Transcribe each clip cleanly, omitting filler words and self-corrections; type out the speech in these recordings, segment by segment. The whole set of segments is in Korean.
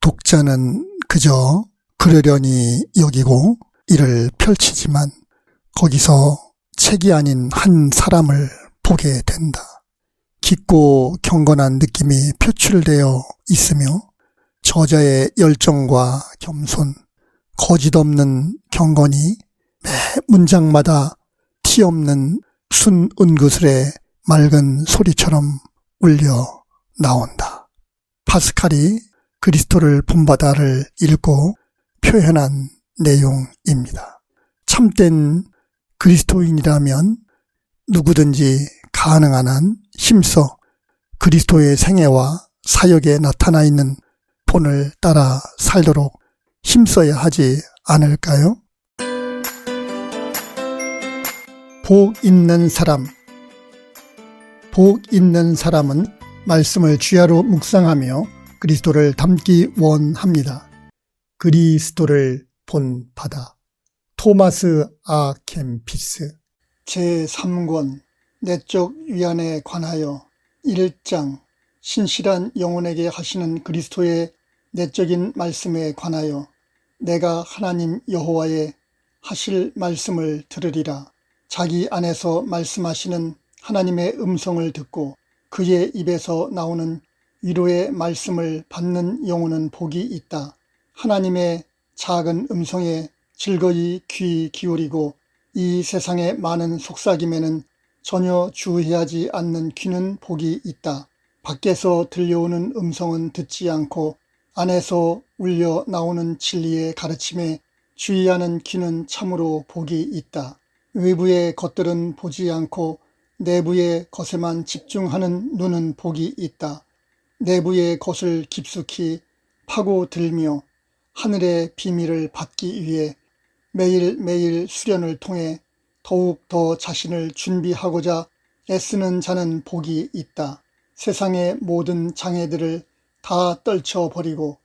독자는 그저 그러려니 여기고 이를 펼치지만 거기서 책이 아닌 한 사람을 보게 된다. 깊고 경건한 느낌이 표출되어 있으며 저자의 열정과 겸손, 거짓없는 경건이 매 문장마다 티 없는 순은구슬의 맑은 소리처럼 울려 나온다. 파스칼이 그리스도를 본받아를 읽고 표현한 내용입니다. 참된 그리스도인이라면 누구든지 가능한 한 힘써 그리스도의 생애와 사역에 나타나 있는 본을 따라 살도록 힘써야 하지 않을까요? 복 있는 사람. 복 있는 사람은 말씀을 주야로 묵상하며 그리스도를 닮기 원합니다. 그리스도를 본받아. 토마스 아 켐피스. 제3권 내적 위안에 관하여 1장 신실한 영혼에게 하시는 그리스도의 내적인 말씀에 관하여 내가 하나님 여호와의 하실 말씀을 들으리라. 자기 안에서 말씀하시는 하나님의 음성을 듣고 그의 입에서 나오는 위로의 말씀을 받는 영혼은 복이 있다. 하나님의 작은 음성에 즐거이 귀 기울이고 이 세상의 많은 속삭임에는 전혀 주의하지 않는 귀는 복이 있다. 밖에서 들려오는 음성은 듣지 않고 안에서 울려 나오는 진리의 가르침에 주의하는 귀는 참으로 복이 있다. 외부의 것들은 보지 않고 내부의 것에만 집중하는 눈은 복이 있다. 내부의 것을 깊숙이 파고들며 하늘의 비밀을 받기 위해 매일매일 수련을 통해 더욱 더 자신을 준비하고자 애쓰는 자는 복이 있다. 세상의 모든 장애들을 다 떨쳐버리고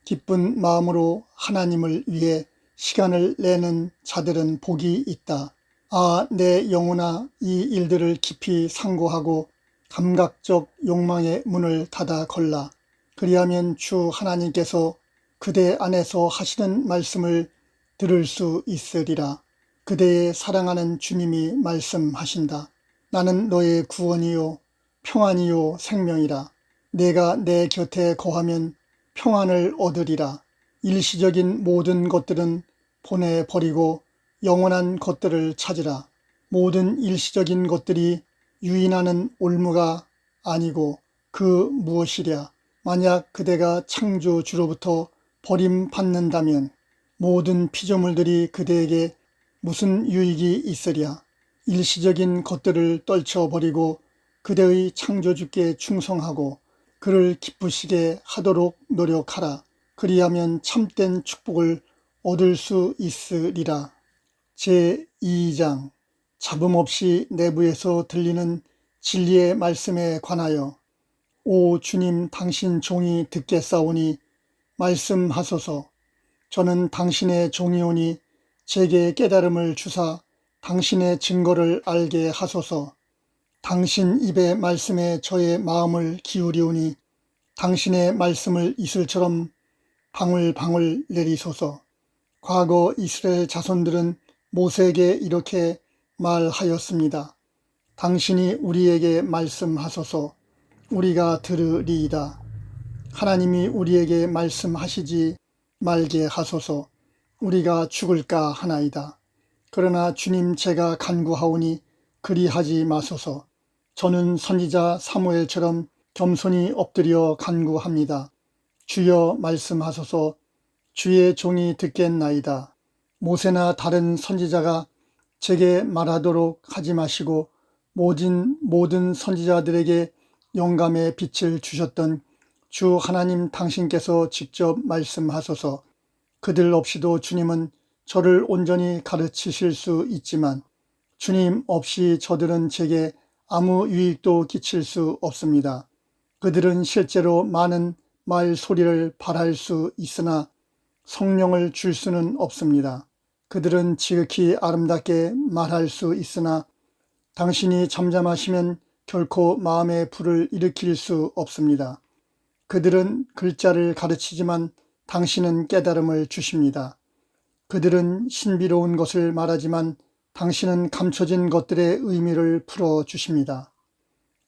기쁜 마음으로 하나님을 위해 시간을 내는 자들은 복이 있다. 아, 내 영혼아, 이 일들을 깊이 상고하고 감각적 욕망의 문을 닫아 걸라. 그리하면 주 하나님께서 그대 안에서 하시는 말씀을 들을 수 있으리라. 그대의 사랑하는 주님이 말씀하신다. 나는 너의 구원이요 평안이요 생명이라. 내가 내 곁에 거하면 평안을 얻으리라. 일시적인 모든 것들은 보내버리고 영원한 것들을 찾으라. 모든 일시적인 것들이 유인하는 올무가 아니고 그 무엇이랴. 만약 그대가 창조주로부터 버림받는다면 모든 피조물들이 그대에게 무슨 유익이 있으랴. 일시적인 것들을 떨쳐버리고 그대의 창조주께 충성하고 그를 기쁘시게 하도록 노력하라. 그리하면 참된 축복을 얻을 수 있으리라. 제2장 잡음없이 내부에서 들리는 진리의 말씀에 관하여 오 주님, 당신 종이 듣겠사오니 말씀하소서. 저는 당신의 종이오니 제게 깨달음을 주사 당신의 증거를 알게 하소서. 당신 입의 말씀에 저의 마음을 기울이오니 당신의 말씀을 이슬처럼 방울방울 내리소서. 과거 이스라엘 자손들은 모세에게 이렇게 말하였습니다. 당신이 우리에게 말씀하소서. 우리가 들으리이다. 하나님이 우리에게 말씀하시지 말게 하소서. 우리가 죽을까 하나이다. 그러나 주님, 제가 간구하오니 그리하지 마소서. 저는 선지자 사무엘처럼 겸손히 엎드려 간구합니다. 주여 말씀하소서. 주의 종이 듣겠나이다. 모세나 다른 선지자가 제게 말하도록 하지 마시고 모든 선지자들에게 영감의 빛을 주셨던 주 하나님 당신께서 직접 말씀하소서. 그들 없이도 주님은 저를 온전히 가르치실 수 있지만 주님 없이 저들은 제게 아무 유익도 끼칠 수 없습니다. 그들은 실제로 많은 말소리를 발할 수 있으나 성령을 줄 수는 없습니다. 그들은 지극히 아름답게 말할 수 있으나 당신이 잠잠하시면 결코 마음의 불을 일으킬 수 없습니다. 그들은 글자를 가르치지만 당신은 깨달음을 주십니다. 그들은 신비로운 것을 말하지만 당신은 감춰진 것들의 의미를 풀어주십니다.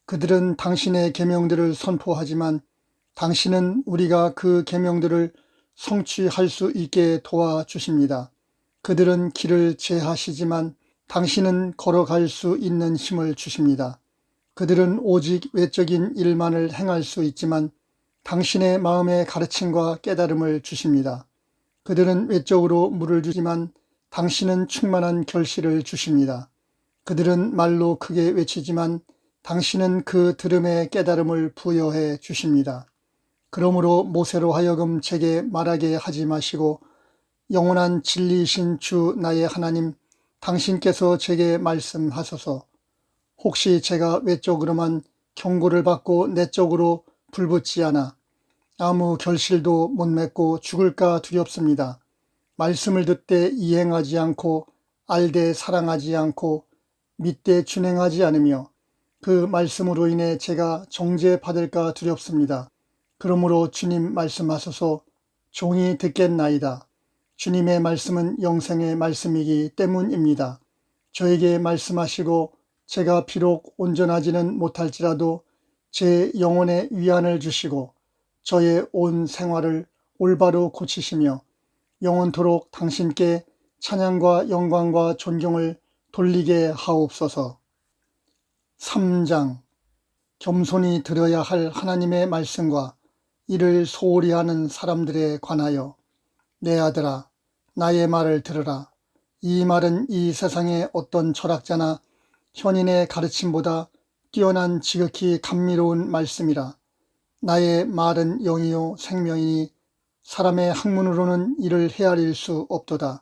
그들은 당신의 계명들을 선포하지만 당신은 우리가 그 계명들을 성취할 수 있게 도와주십니다. 그들은 길을 제하시지만 당신은 걸어갈 수 있는 힘을 주십니다. 그들은 오직 외적인 일만을 행할 수 있지만 당신의 마음의 가르침과 깨달음을 주십니다. 그들은 외적으로 물을 주지만 당신은 충만한 결실을 주십니다. 그들은 말로 크게 외치지만 당신은 그 들음에 깨달음을 부여해 주십니다. 그러므로 모세로 하여금 제게 말하게 하지 마시고 영원한 진리이신 주 나의 하나님, 당신께서 제게 말씀하소서. 혹시 제가 외적으로만 경고를 받고 내적으로 불붙지 않아 아무 결실도 못 맺고 죽을까 두렵습니다. 말씀을 듣되 이행하지 않고 알되 사랑하지 않고 믿되 준행하지 않으며 그 말씀으로 인해 제가 정죄받을까 두렵습니다. 그러므로 주님 말씀하소서. 종이 듣겠나이다. 주님의 말씀은 영생의 말씀이기 때문입니다. 저에게 말씀하시고 제가 비록 온전하지는 못할지라도 제 영혼에 위안을 주시고 저의 온 생활을 올바로 고치시며 영원토록 당신께 찬양과 영광과 존경을 돌리게 하옵소서. 3장. 겸손히 들어야 할 하나님의 말씀과 이를 소홀히 하는 사람들에 관하여. 내 아들아, 나의 말을 들으라. 이 말은 이 세상의 어떤 철학자나 현인의 가르침보다 뛰어난 지극히 감미로운 말씀이라. 나의 말은 영이요 생명이니 사람의 학문으로는 이를 헤아릴 수 없도다.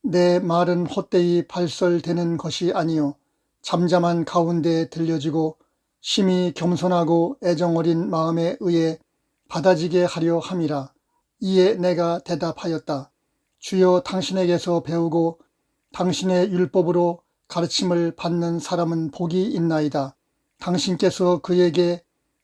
내 말은 헛되이 발설되는 것이 아니요 잠잠한 가운데 들려지고 심히 겸손하고 애정어린 마음에 의해 받아지게 하려 함이라. 이에 내가 대답하였다. 주여, 당신에게서 배우고 당신의 율법으로 가르침을 받는 사람은 복이 있나이다. 당신께서 그에게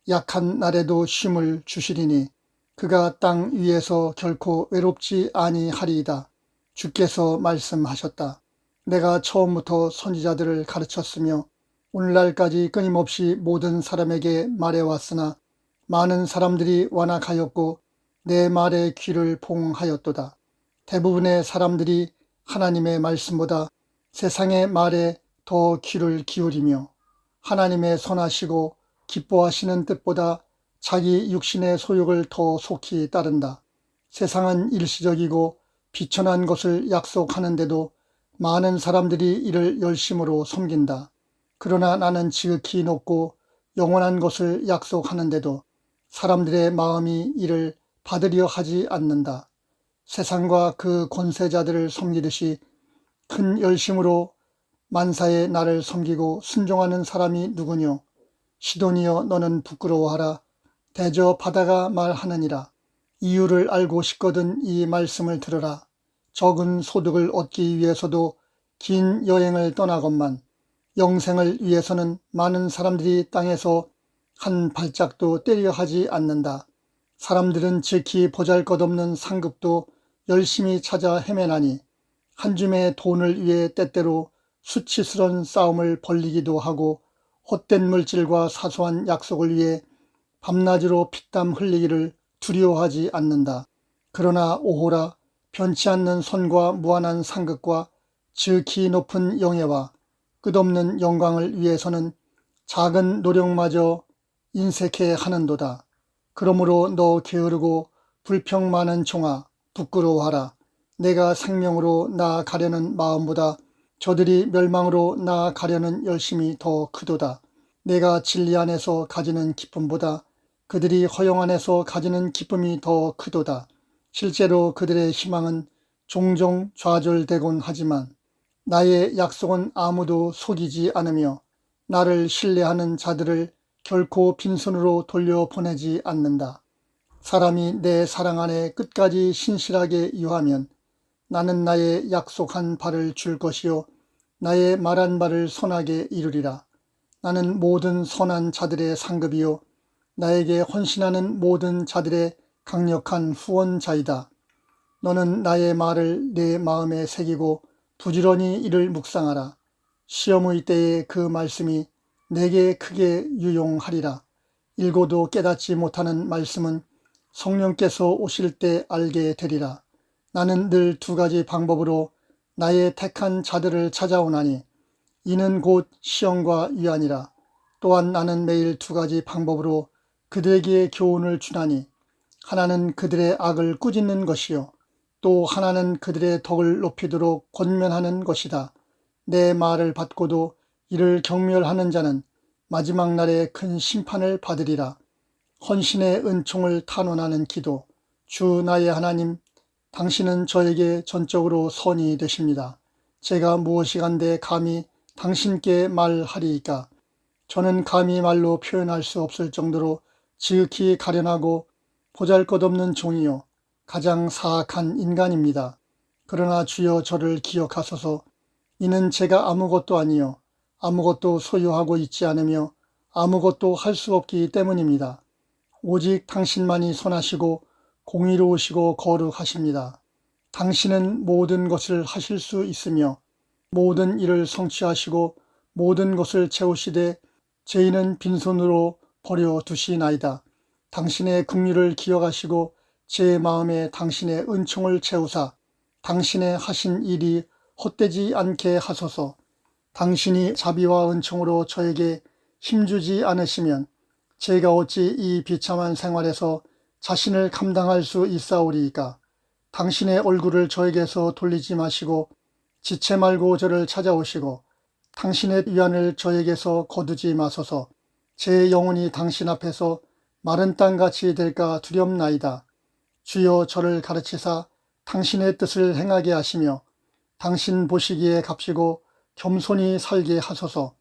약한 날에도 쉼을 주시리니 그가 땅 위에서 결코 외롭지 아니하리이다. 주께서 말씀하셨다. 내가 처음부터 선지자들을 가르쳤으며 오늘날까지 끊임없이 모든 사람에게 말해왔으나 많은 사람들이 완악하였고 내 말에 귀를 봉하였도다. 대부분의 사람들이 하나님의 말씀보다 세상의 말에 더 귀를 기울이며 하나님의 선하시고 기뻐하시는 뜻보다 자기 육신의 소욕을 더 속히 따른다. 세상은 일시적이고 비천한 것을 약속하는데도 많은 사람들이 이를 열심으로 섬긴다. 그러나 나는 지극히 높고 영원한 것을 약속하는데도 사람들의 마음이 이를 받으려 하지 않는다. 세상과 그 권세자들을 섬기듯이 큰 열심으로 만사의 나를 섬기고 순종하는 사람이 누구뇨? 시돈이여, 너는 부끄러워하라. 대저 바다가 말하느니라. 이유를 알고 싶거든 이 말씀을 들으라. 적은 소득을 얻기 위해서도 긴 여행을 떠나건만 영생을 위해서는 많은 사람들이 땅에서 한 발짝도 떼려 하지 않는다. 사람들은 지극히 보잘것없는 상급도 열심히 찾아 헤매나니 한 줌의 돈을 위해 때때로 수치스런 싸움을 벌이기도 하고 헛된 물질과 사소한 약속을 위해 밤낮으로 피땀 흘리기를 두려워하지 않는다. 그러나 오호라, 변치 않는 선과 무한한 상급과 지극히 높은 영예와 끝없는 영광을 위해서는 작은 노력마저 인색해 하는도다. 그러므로 너 게으르고 불평 많은 종아, 부끄러워하라. 내가 생명으로 나아가려는 마음보다 저들이 멸망으로 나아가려는 열심이 더 크도다. 내가 진리 안에서 가지는 기쁨보다 그들이 허영 안에서 가지는 기쁨이 더 크도다. 실제로 그들의 희망은 종종 좌절되곤 하지만 나의 약속은 아무도 속이지 않으며 나를 신뢰하는 자들을 결코 빈손으로 돌려보내지 않는다. 사람이 내 사랑 안에 끝까지 신실하게 유하면 나는 나의 약속한 바를 줄 것이요 나의 말한 바를 선하게 이루리라. 나는 모든 선한 자들의 상급이요 나에게 헌신하는 모든 자들의 강력한 후원자이다. 너는 나의 말을 내 마음에 새기고 부지런히 이를 묵상하라. 시험의 때에 그 말씀이 내게 크게 유용하리라. 읽어도 깨닫지 못하는 말씀은 성령께서 오실 때 알게 되리라. 나는 늘 두 가지 방법으로 나의 택한 자들을 찾아오나니 이는 곧 시험과 위안이라. 또한 나는 매일 두 가지 방법으로 그들에게 교훈을 주나니 하나는 그들의 악을 꾸짖는 것이요 또 하나는 그들의 덕을 높이도록 권면하는 것이다. 내 말을 받고도 이를 경멸하는 자는 마지막 날에 큰 심판을 받으리라. 헌신의 은총을 탄원하는 기도. 주 나의 하나님, 당신은 저에게 전적으로 선이 되십니다. 제가 무엇이간데 감히 당신께 말하리이까. 저는 감히 말로 표현할 수 없을 정도로 지극히 가련하고 보잘것없는 종이요 가장 사악한 인간입니다. 그러나 주여 저를 기억하소서. 이는 제가 아무것도 아니요 아무것도 소유하고 있지 않으며 아무것도 할 수 없기 때문입니다. 오직 당신만이 선하시고 공의로우시고 거룩하십니다. 당신은 모든 것을 하실 수 있으며 모든 일을 성취하시고 모든 것을 채우시되 저희는 빈손으로 버려두시나이다. 당신의 긍휼을 기억하시고 제 마음에 당신의 은총을 채우사 당신의 하신 일이 헛되지 않게 하소서. 당신이 자비와 은총으로 저에게 힘주지 않으시면 제가 어찌 이 비참한 생활에서 자신을 감당할 수 있사오리이까. 당신의 얼굴을 저에게서 돌리지 마시고 지체 말고 저를 찾아오시고 당신의 위안을 저에게서 거두지 마소서. 제 영혼이 당신 앞에서 마른 땅같이 될까 두렵나이다. 주여 저를 가르치사 당신의 뜻을 행하게 하시며 당신 보시기에 값지고 겸손히 살게 하소서.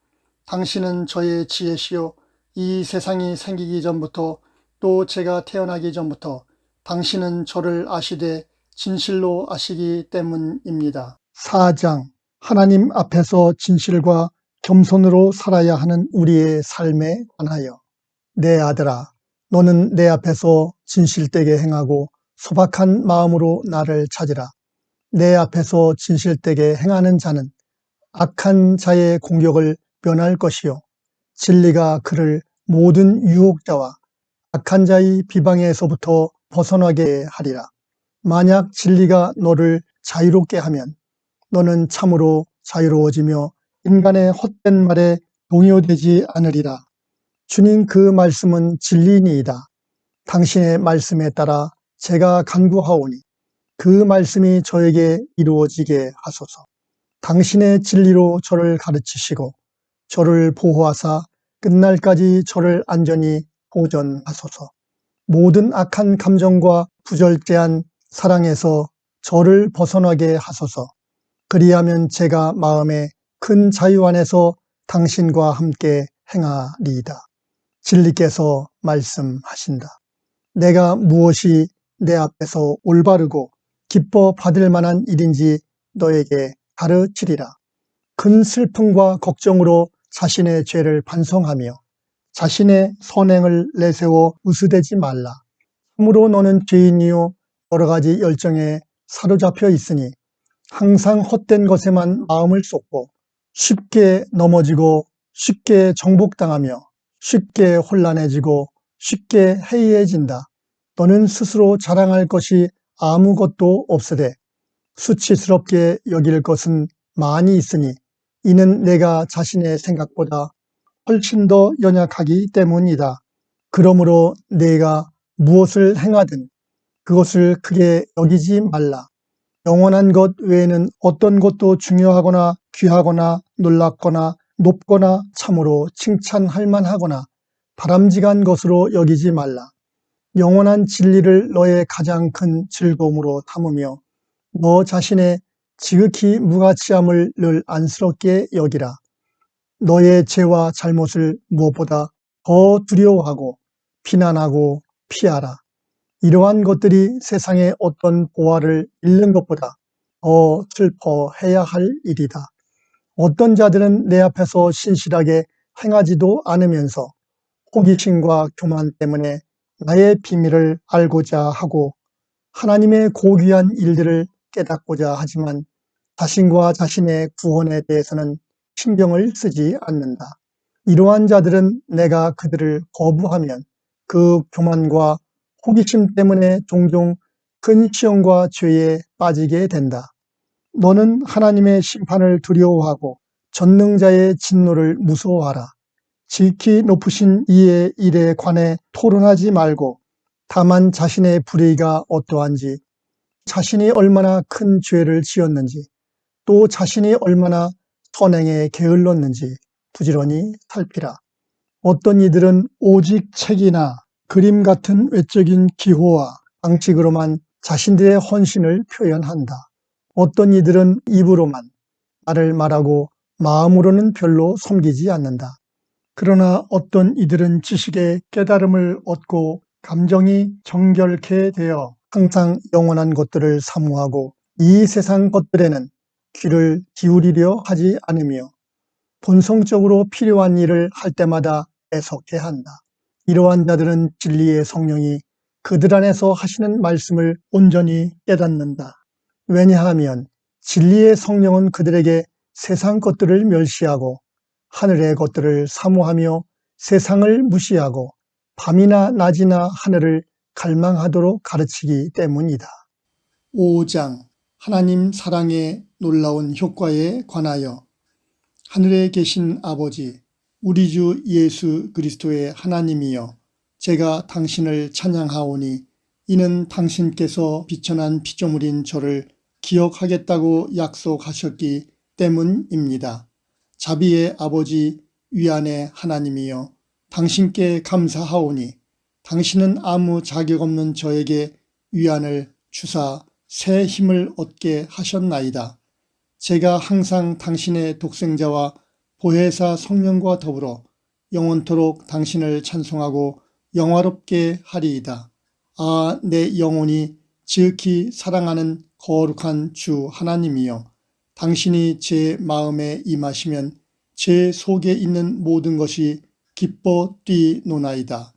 당신은 저의 지혜시요 이 세상이 생기기 전부터 또 제가 태어나기 전부터 당신은 저를 아시되 진실로 아시기 때문입니다. 4장. 하나님 앞에서 진실과 겸손으로 살아야 하는 우리의 삶에 관하여. 내 아들아, 너는 내 앞에서 진실되게 행하고 소박한 마음으로 나를 찾으라. 내 앞에서 진실되게 행하는 자는 악한 자의 공격을 면할 것이요 진리가 그를 모든 유혹자와 악한 자의 비방에서부터 벗어나게 하리라. 만약 진리가 너를 자유롭게 하면 너는 참으로 자유로워지며 인간의 헛된 말에 동요되지 않으리라. 주님 그 말씀은 진리니이다. 당신의 말씀에 따라 제가 간구하오니 그 말씀이 저에게 이루어지게 하소서. 당신의 진리로 저를 가르치시고 저를 보호하사 끝날까지 저를 안전히 보전하소서. 모든 악한 감정과 부절제한 사랑에서 저를 벗어나게 하소서. 그리하면 제가 마음에 큰 자유 안에서 당신과 함께 행하리이다. 진리께서 말씀하신다. 내가 무엇이 내 앞에서 올바르고 기뻐 받을 만한 일인지 너에게 가르치리라. 큰 슬픔과 걱정으로 자신의 죄를 반성하며 자신의 선행을 내세워 으스대지 말라. 참으로 너는 죄인이요 여러 가지 열정에 사로잡혀 있으니 항상 헛된 것에만 마음을 쏟고 쉽게 넘어지고 쉽게 정복당하며 쉽게 혼란해지고 쉽게 해이해진다. 너는 스스로 자랑할 것이 아무것도 없으되 수치스럽게 여길 것은 많이 있으니 이는 내가 자신의 생각보다 훨씬 더 연약하기 때문이다. 그러므로 내가 무엇을 행하든 그것을 크게 여기지 말라. 영원한 것 외에는 어떤 것도 중요하거나 귀하거나 놀랍거나 높거나 참으로 칭찬할 만하거나 바람직한 것으로 여기지 말라. 영원한 진리를 너의 가장 큰 즐거움으로 삼으며 너 자신의 지극히 무가치함을 늘 안쓰럽게 여기라. 너의 죄와 잘못을 무엇보다 더 두려워하고 비난하고 피하라. 이러한 것들이 세상의 어떤 보화를 잃는 것보다 더 슬퍼해야 할 일이다. 어떤 자들은 내 앞에서 신실하게 행하지도 않으면서 호기심과 교만 때문에 나의 비밀을 알고자 하고 하나님의 고귀한 일들을 깨닫고자 하지만 자신과 자신의 구원에 대해서는 신경을 쓰지 않는다. 이러한 자들은 내가 그들을 거부하면 그 교만과 호기심 때문에 종종 큰 시험과 죄에 빠지게 된다. 너는 하나님의 심판을 두려워하고 전능자의 진노를 무서워하라. 지극히 높으신 이의 일에 관해 토론하지 말고 다만 자신의 불의가 어떠한지, 자신이 얼마나 큰 죄를 지었는지, 또 자신이 얼마나 선행에 게을렀는지 부지런히 살피라. 어떤 이들은 오직 책이나 그림 같은 외적인 기호와 방식으로만 자신들의 헌신을 표현한다. 어떤 이들은 입으로만 말을 말하고 마음으로는 별로 섬기지 않는다. 그러나 어떤 이들은 지식의 깨달음을 얻고 감정이 정결케 되어 항상 영원한 것들을 사모하고 이 세상 것들에는 귀를 기울이려 하지 않으며 본성적으로 필요한 일을 할 때마다 애석해 한다. 이러한 자들은 진리의 성령이 그들 안에서 하시는 말씀을 온전히 깨닫는다. 왜냐하면 진리의 성령은 그들에게 세상 것들을 멸시하고 하늘의 것들을 사모하며 세상을 무시하고 밤이나 낮이나 하늘을 갈망하도록 가르치기 때문이다. 5장 하나님 사랑의 놀라운 효과에 관하여. 하늘에 계신 아버지, 우리 주 예수 그리스도의 하나님이여, 제가 당신을 찬양하오니 이는 당신께서 비천한 피조물인 저를 기억하겠다고 약속하셨기 때문입니다. 자비의 아버지, 위안의 하나님이여, 당신께 감사하오니 당신은 아무 자격 없는 저에게 위안을 주사 새 힘을 얻게 하셨나이다. 제가 항상 당신의 독생자와 보혜사 성령과 더불어 영원토록 당신을 찬송하고 영화롭게 하리이다. 아, 내 영혼이 지극히 사랑하는 거룩한 주 하나님이여, 당신이 제 마음에 임하시면 제 속에 있는 모든 것이 기뻐 뛰노나이다.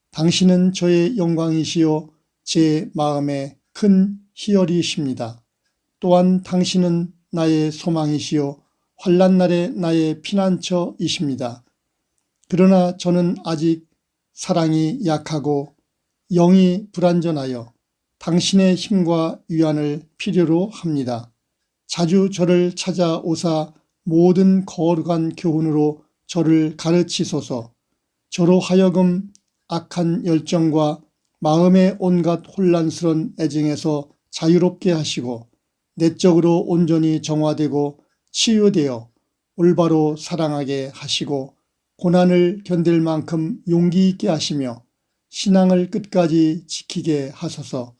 당신은 저의 영광이시요 제 마음의 큰 희열이십니다. 또한 당신은 나의 소망이시요 환난 날에 나의 피난처이십니다. 그러나 저는 아직 사랑이 약하고 영이 불완전하여 당신의 힘과 위안을 필요로 합니다. 자주 저를 찾아오사 모든 거룩한 교훈으로 저를 가르치소서. 저로 하여금 악한 열정과 마음의 온갖 혼란스러운 애증에서 자유롭게 하시고 내적으로 온전히 정화되고 치유되어 올바로 사랑하게 하시고 고난을 견딜 만큼 용기 있게 하시며 신앙을 끝까지 지키게 하소서.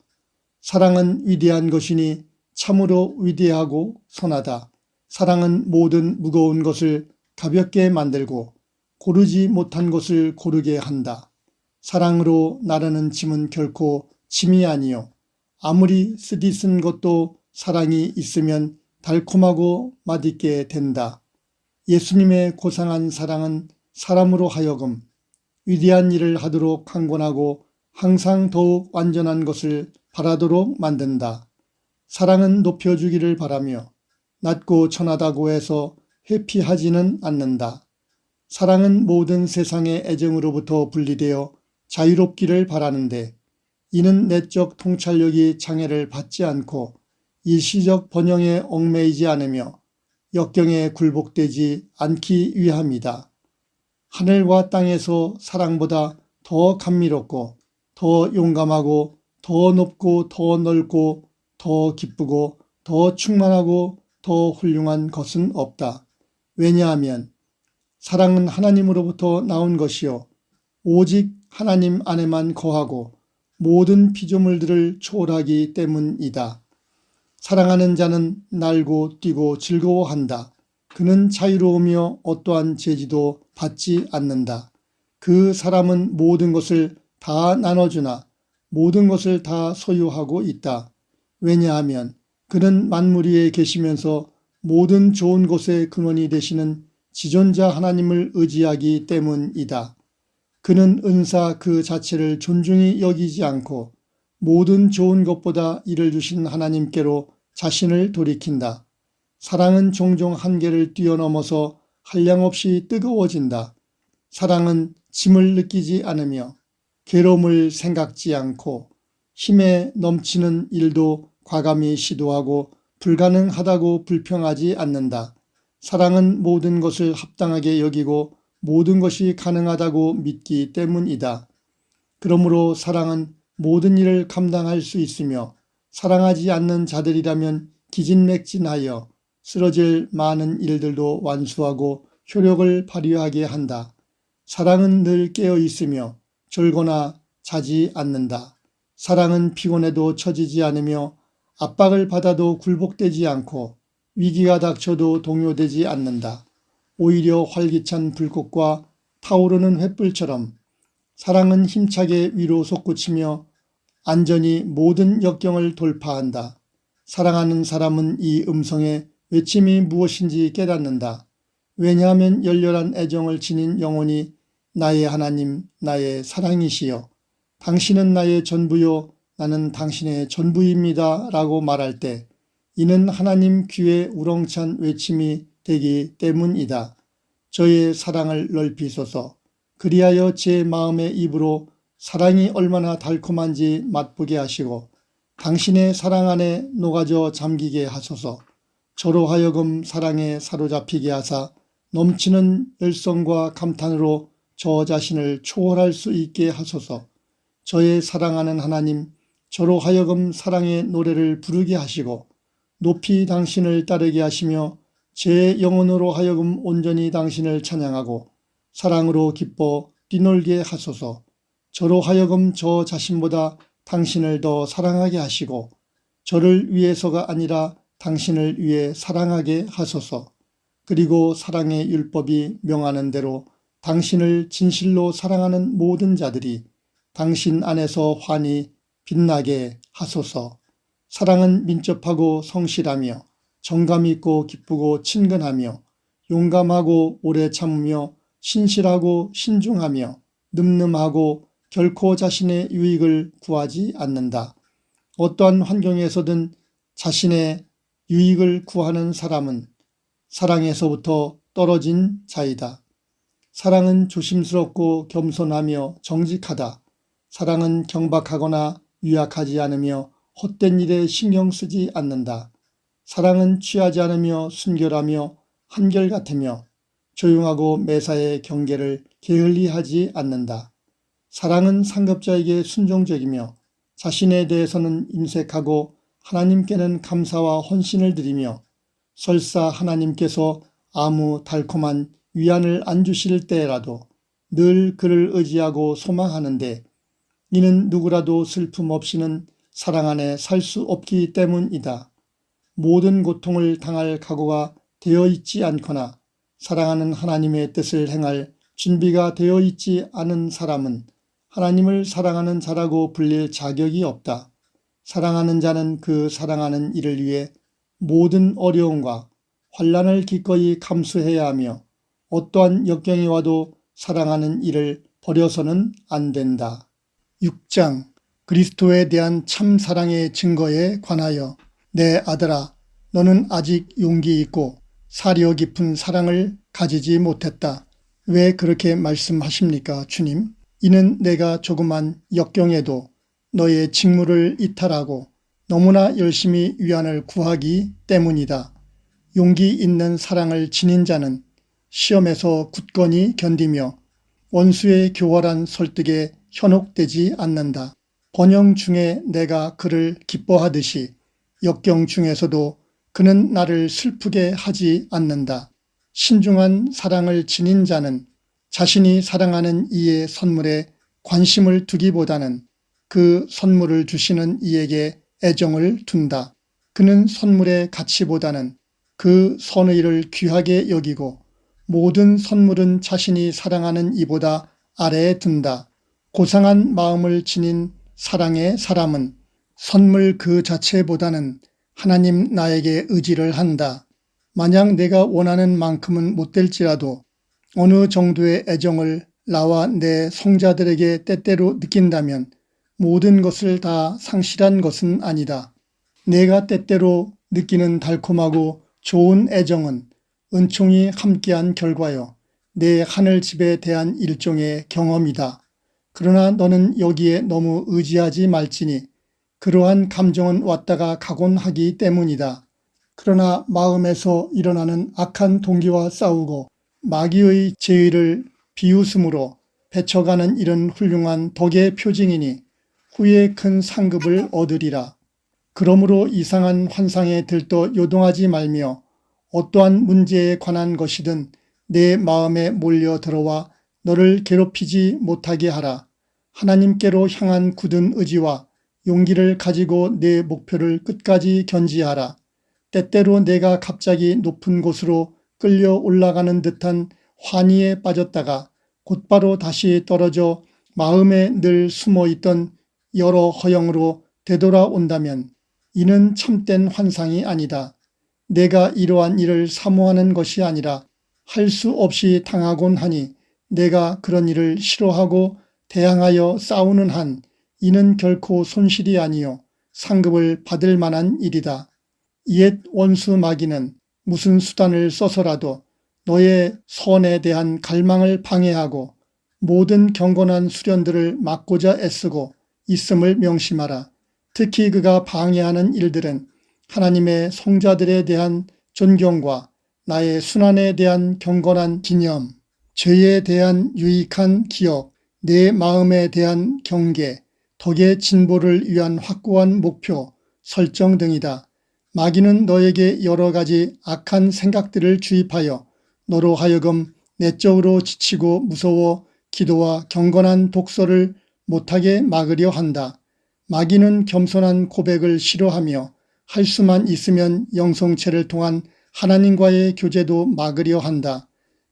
사랑은 위대한 것이니 참으로 위대하고 선하다. 사랑은 모든 무거운 것을 가볍게 만들고 고르지 못한 것을 고르게 한다. 사랑으로 나르는 짐은 결코 짐이 아니요 아무리 쓰디쓴 것도 사랑이 있으면 달콤하고 맛있게 된다. 예수님의 고상한 사랑은 사람으로 하여금 위대한 일을 하도록 강권하고 항상 더욱 완전한 것을 바라도록 만든다. 사랑은 높여주기를 바라며 낮고 천하다고 해서 회피하지는 않는다. 사랑은 모든 세상의 애정으로부터 분리되어 자유롭기를 바라는데 이는 내적 통찰력이 장애를 받지 않고 일시적 번영에 얽매이지 않으며 역경에 굴복되지 않기 위함이다. 하늘과 땅에서 사랑보다 더 감미롭고 더 용감하고 더 높고 더 넓고 더 기쁘고 더 충만하고 더 훌륭한 것은 없다. 왜냐하면 사랑은 하나님으로부터 나온 것이요 오직 하나님 안에만 거하고 모든 피조물들을 초월하기 때문이다. 사랑하는 자는 날고 뛰고 즐거워한다. 그는 자유로우며 어떠한 제지도 받지 않는다. 그 사람은 모든 것을 다 나눠주나 모든 것을 다 소유하고 있다. 왜냐하면 그는 만물 위에 계시면서 모든 좋은 것의 근원이 되시는 지존자 하나님을 의지하기 때문이다. 그는 은사 그 자체를 존중히 여기지 않고 모든 좋은 것보다 이를 주신 하나님께로 자신을 돌이킨다. 사랑은 종종 한계를 뛰어넘어서 한량없이 뜨거워진다. 사랑은 짐을 느끼지 않으며 괴로움을 생각지 않고 힘에 넘치는 일도 과감히 시도하고 불가능하다고 불평하지 않는다. 사랑은 모든 것을 합당하게 여기고 모든 것이 가능하다고 믿기 때문이다. 그러므로 사랑은 모든 일을 감당할 수 있으며 사랑하지 않는 자들이라면 기진맥진하여 쓰러질 많은 일들도 완수하고 효력을 발휘하게 한다. 사랑은 늘 깨어 있으며 졸거나 자지 않는다. 사랑은 피곤해도 처지지 않으며 압박을 받아도 굴복되지 않고 위기가 닥쳐도 동요되지 않는다. 오히려 활기찬 불꽃과 타오르는 횃불처럼 사랑은 힘차게 위로 솟구치며 안전히 모든 역경을 돌파한다. 사랑하는 사람은 이 음성의 외침이 무엇인지 깨닫는다. 왜냐하면 열렬한 애정을 지닌 영혼이 나의 하나님, 나의 사랑이시여, 당신은 나의 전부요, 나는 당신의 전부입니다 라고 말할 때 이는 하나님 귀에 우렁찬 외침이 되기 때문이다. 저의 사랑을 넓히소서. 그리하여 제 마음의 입으로 사랑이 얼마나 달콤한지 맛보게 하시고 당신의 사랑 안에 녹아져 잠기게 하소서. 저로 하여금 사랑에 사로잡히게 하사 넘치는 열성과 감탄으로 저 자신을 초월할 수 있게 하소서. 저의 사랑하는 하나님, 저로 하여금 사랑의 노래를 부르게 하시고 높이 당신을 따르게 하시며 제 영혼으로 하여금 온전히 당신을 찬양하고 사랑으로 기뻐 뛰놀게 하소서. 저로 하여금 저 자신보다 당신을 더 사랑하게 하시고 저를 위해서가 아니라 당신을 위해 사랑하게 하소서. 그리고 사랑의 율법이 명하는 대로 당신을 진실로 사랑하는 모든 자들이 당신 안에서 환히 빛나게 하소서. 사랑은 민첩하고 성실하며 정감 있고 기쁘고 친근하며 용감하고 오래 참으며 신실하고 신중하며 늠름하고 결코 자신의 유익을 구하지 않는다. 어떠한 환경에서든 자신의 유익을 구하는 사람은 사랑에서부터 떨어진 자이다. 사랑은 조심스럽고 겸손하며 정직하다. 사랑은 경박하거나 유약하지 않으며 헛된 일에 신경 쓰지 않는다. 사랑은 취하지 않으며 순결하며 한결같으며 조용하고 매사의 경계를 게을리하지 않는다. 사랑은 상급자에게 순종적이며 자신에 대해서는 인색하고 하나님께는 감사와 헌신을 드리며 설사 하나님께서 아무 달콤한 위안을 안 주실 때라도 늘 그를 의지하고 소망하는데 이는 누구라도 슬픔 없이는 사랑 안에 살 수 없기 때문이다. 모든 고통을 당할 각오가 되어 있지 않거나 사랑하는 하나님의 뜻을 행할 준비가 되어 있지 않은 사람은 하나님을 사랑하는 자라고 불릴 자격이 없다. 사랑하는 자는 그 사랑하는 이를 위해 모든 어려움과 환난을 기꺼이 감수해야 하며 어떠한 역경이 와도 사랑하는 이를 버려서는 안 된다. 6장 그리스도에 대한 참 사랑의 증거에 관하여 내 아들아, 너는 아직 용기 있고 사려 깊은 사랑을 가지지 못했다. 왜 그렇게 말씀하십니까, 주님? 이는 내가 조그만 역경에도 너의 직무를 이탈하고 너무나 열심히 위안을 구하기 때문이다. 용기 있는 사랑을 지닌 자는 시험에서 굳건히 견디며 원수의 교활한 설득에 현혹되지 않는다. 번영 중에 내가 그를 기뻐하듯이 역경 중에서도 그는 나를 슬프게 하지 않는다. 신중한 사랑을 지닌 자는 자신이 사랑하는 이의 선물에 관심을 두기보다는 그 선물을 주시는 이에게 애정을 둔다. 그는 선물의 가치보다는 그 선의를 귀하게 여기고 모든 선물은 자신이 사랑하는 이보다 아래에 든다. 고상한 마음을 지닌 사랑의 사람은 선물 그 자체보다는 하나님 나에게 의지를 한다. 만약 내가 원하는 만큼은 못 될지라도 어느 정도의 애정을 나와 내 성자들에게 때때로 느낀다면 모든 것을 다 상실한 것은 아니다. 내가 때때로 느끼는 달콤하고 좋은 애정은 은총이 함께한 결과요. 내 하늘집에 대한 일종의 경험이다. 그러나 너는 여기에 너무 의지하지 말지니 그러한 감정은 왔다가 가곤 하기 때문이다. 그러나 마음에서 일어나는 악한 동기와 싸우고 마귀의 제의를 비웃음으로 배쳐가는 일은 훌륭한 덕의 표징이니 후에 큰 상급을 얻으리라. 그러므로 이상한 환상에 들떠 요동하지 말며 어떠한 문제에 관한 것이든 내 마음에 몰려 들어와 너를 괴롭히지 못하게 하라. 하나님께로 향한 굳은 의지와 용기를 가지고 내 목표를 끝까지 견지하라. 때때로 내가 갑자기 높은 곳으로 끌려 올라가는 듯한 환희에 빠졌다가 곧바로 다시 떨어져 마음에 늘 숨어있던 여러 허영으로 되돌아온다면 이는 참된 환상이 아니다. 내가 이러한 일을 사모하는 것이 아니라 할 수 없이 당하곤 하니 내가 그런 일을 싫어하고 대항하여 싸우는 한 이는 결코 손실이 아니요 상급을 받을 만한 일이다. 옛 원수 마귀는 무슨 수단을 써서라도 너의 선에 대한 갈망을 방해하고 모든 경건한 수련들을 막고자 애쓰고 있음을 명심하라. 특히 그가 방해하는 일들은 하나님의 성자들에 대한 존경과 나의 순환에 대한 경건한 기념, 죄에 대한 유익한 기억, 내 마음에 대한 경계, 덕의 진보를 위한 확고한 목표, 설정 등이다. 마귀는 너에게 여러 가지 악한 생각들을 주입하여 너로 하여금 내적으로 지치고 무서워 기도와 경건한 독서를 못하게 막으려 한다. 마귀는 겸손한 고백을 싫어하며 할 수만 있으면 영성체를 통한 하나님과의 교제도 막으려 한다.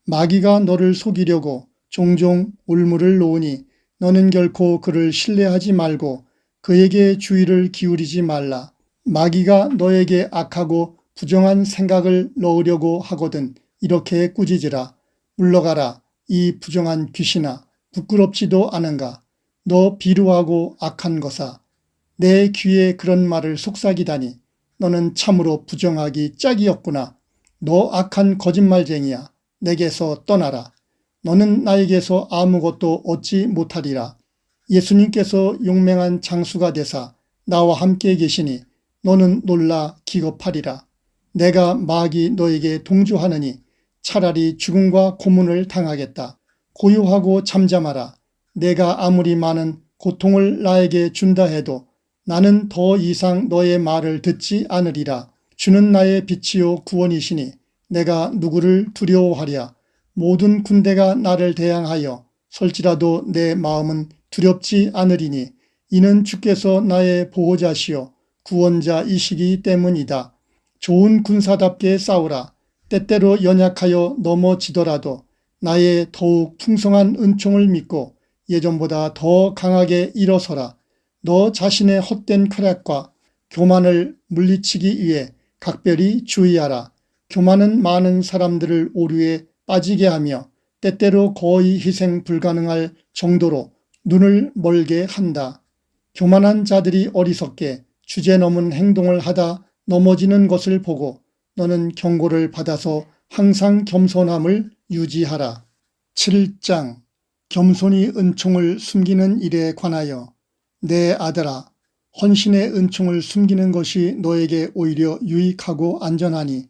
마귀가 너를 속이려고 종종 울무를 놓으니 너는 결코 그를 신뢰하지 말고 그에게 주의를 기울이지 말라. 마귀가 너에게 악하고 부정한 생각을 넣으려고 하거든 이렇게 꾸짖으라. 물러가라 이 부정한 귀신아, 부끄럽지도 않은가. 너 비루하고 악한 것아. 내 귀에 그런 말을 속삭이다니 너는 참으로 부정하기 짝이었구나. 너 악한 거짓말쟁이야. 내게서 떠나라. 너는 나에게서 아무것도 얻지 못하리라. 예수님께서 용맹한 장수가 되사 나와 함께 계시니 너는 놀라 기겁하리라. 내가 마귀 너에게 동조하느니 차라리 죽음과 고문을 당하겠다. 고요하고 잠잠하라. 내가 아무리 많은 고통을 나에게 준다 해도 나는 더 이상 너의 말을 듣지 않으리라. 주는 나의 빛이요 구원이시니 내가 누구를 두려워하랴. 모든 군대가 나를 대항하여 설지라도 내 마음은 두렵지 않으리니 이는 주께서 나의 보호자시요 구원자이시기 때문이다. 좋은 군사답게 싸우라. 때때로 연약하여 넘어지더라도 나의 더욱 풍성한 은총을 믿고 예전보다 더 강하게 일어서라. 너 자신의 헛된 쾌락과 교만을 물리치기 위해 각별히 주의하라. 교만은 많은 사람들을 오류에 빠지게 하며 때때로 거의 희생 불가능할 정도로 눈을 멀게 한다. 교만한 자들이 어리석게 주제넘은 행동을 하다 넘어지는 것을 보고 너는 경고를 받아서 항상 겸손함을 유지하라. 7장 겸손히 은총을 숨기는 일에 관하여 내 아들아, 헌신의 은총을 숨기는 것이 너에게 오히려 유익하고 안전하니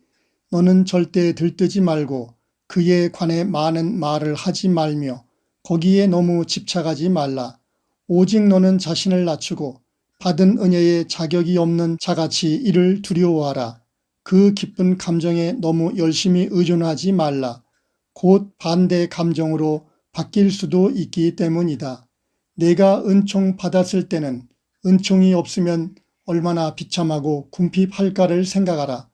너는 절대 들뜨지 말고 그에 관해 많은 말을 하지 말며 거기에 너무 집착하지 말라. 오직 너는 자신을 낮추고 받은 은혜에 자격이 없는 자같이 이를 두려워하라. 그 기쁜 감정에 너무 열심히 의존하지 말라. 곧 반대 감정으로 바뀔 수도 있기 때문이다. 내가 은총 받았을 때는 은총이 없으면 얼마나 비참하고 궁핍할까를 생각하라.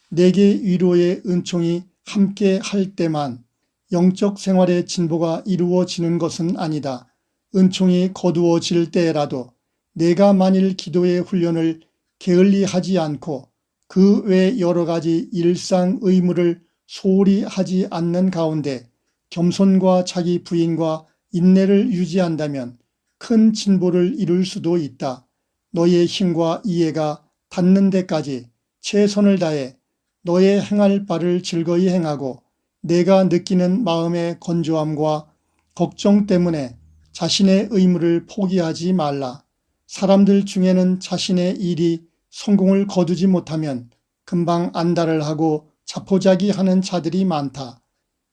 내게 위로의 은총이 함께 할 때만 영적 생활의 진보가 이루어지는 것은 아니다. 은총이 거두어질 때라도 내가 만일 기도의 훈련을 게을리하지 않고 그 외 여러 가지 일상 의무를 소홀히 하지 않는 가운데 겸손과 자기 부인과 인내를 유지한다면 큰 진보를 이룰 수도 있다. 너의 힘과 이해가 닿는 데까지 최선을 다해 너의 행할 바를 즐거이 행하고 내가 느끼는 마음의 건조함과 걱정 때문에 자신의 의무를 포기하지 말라. 사람들 중에는 자신의 일이 성공을 거두지 못하면 금방 안달을 하고 자포자기하는 자들이 많다.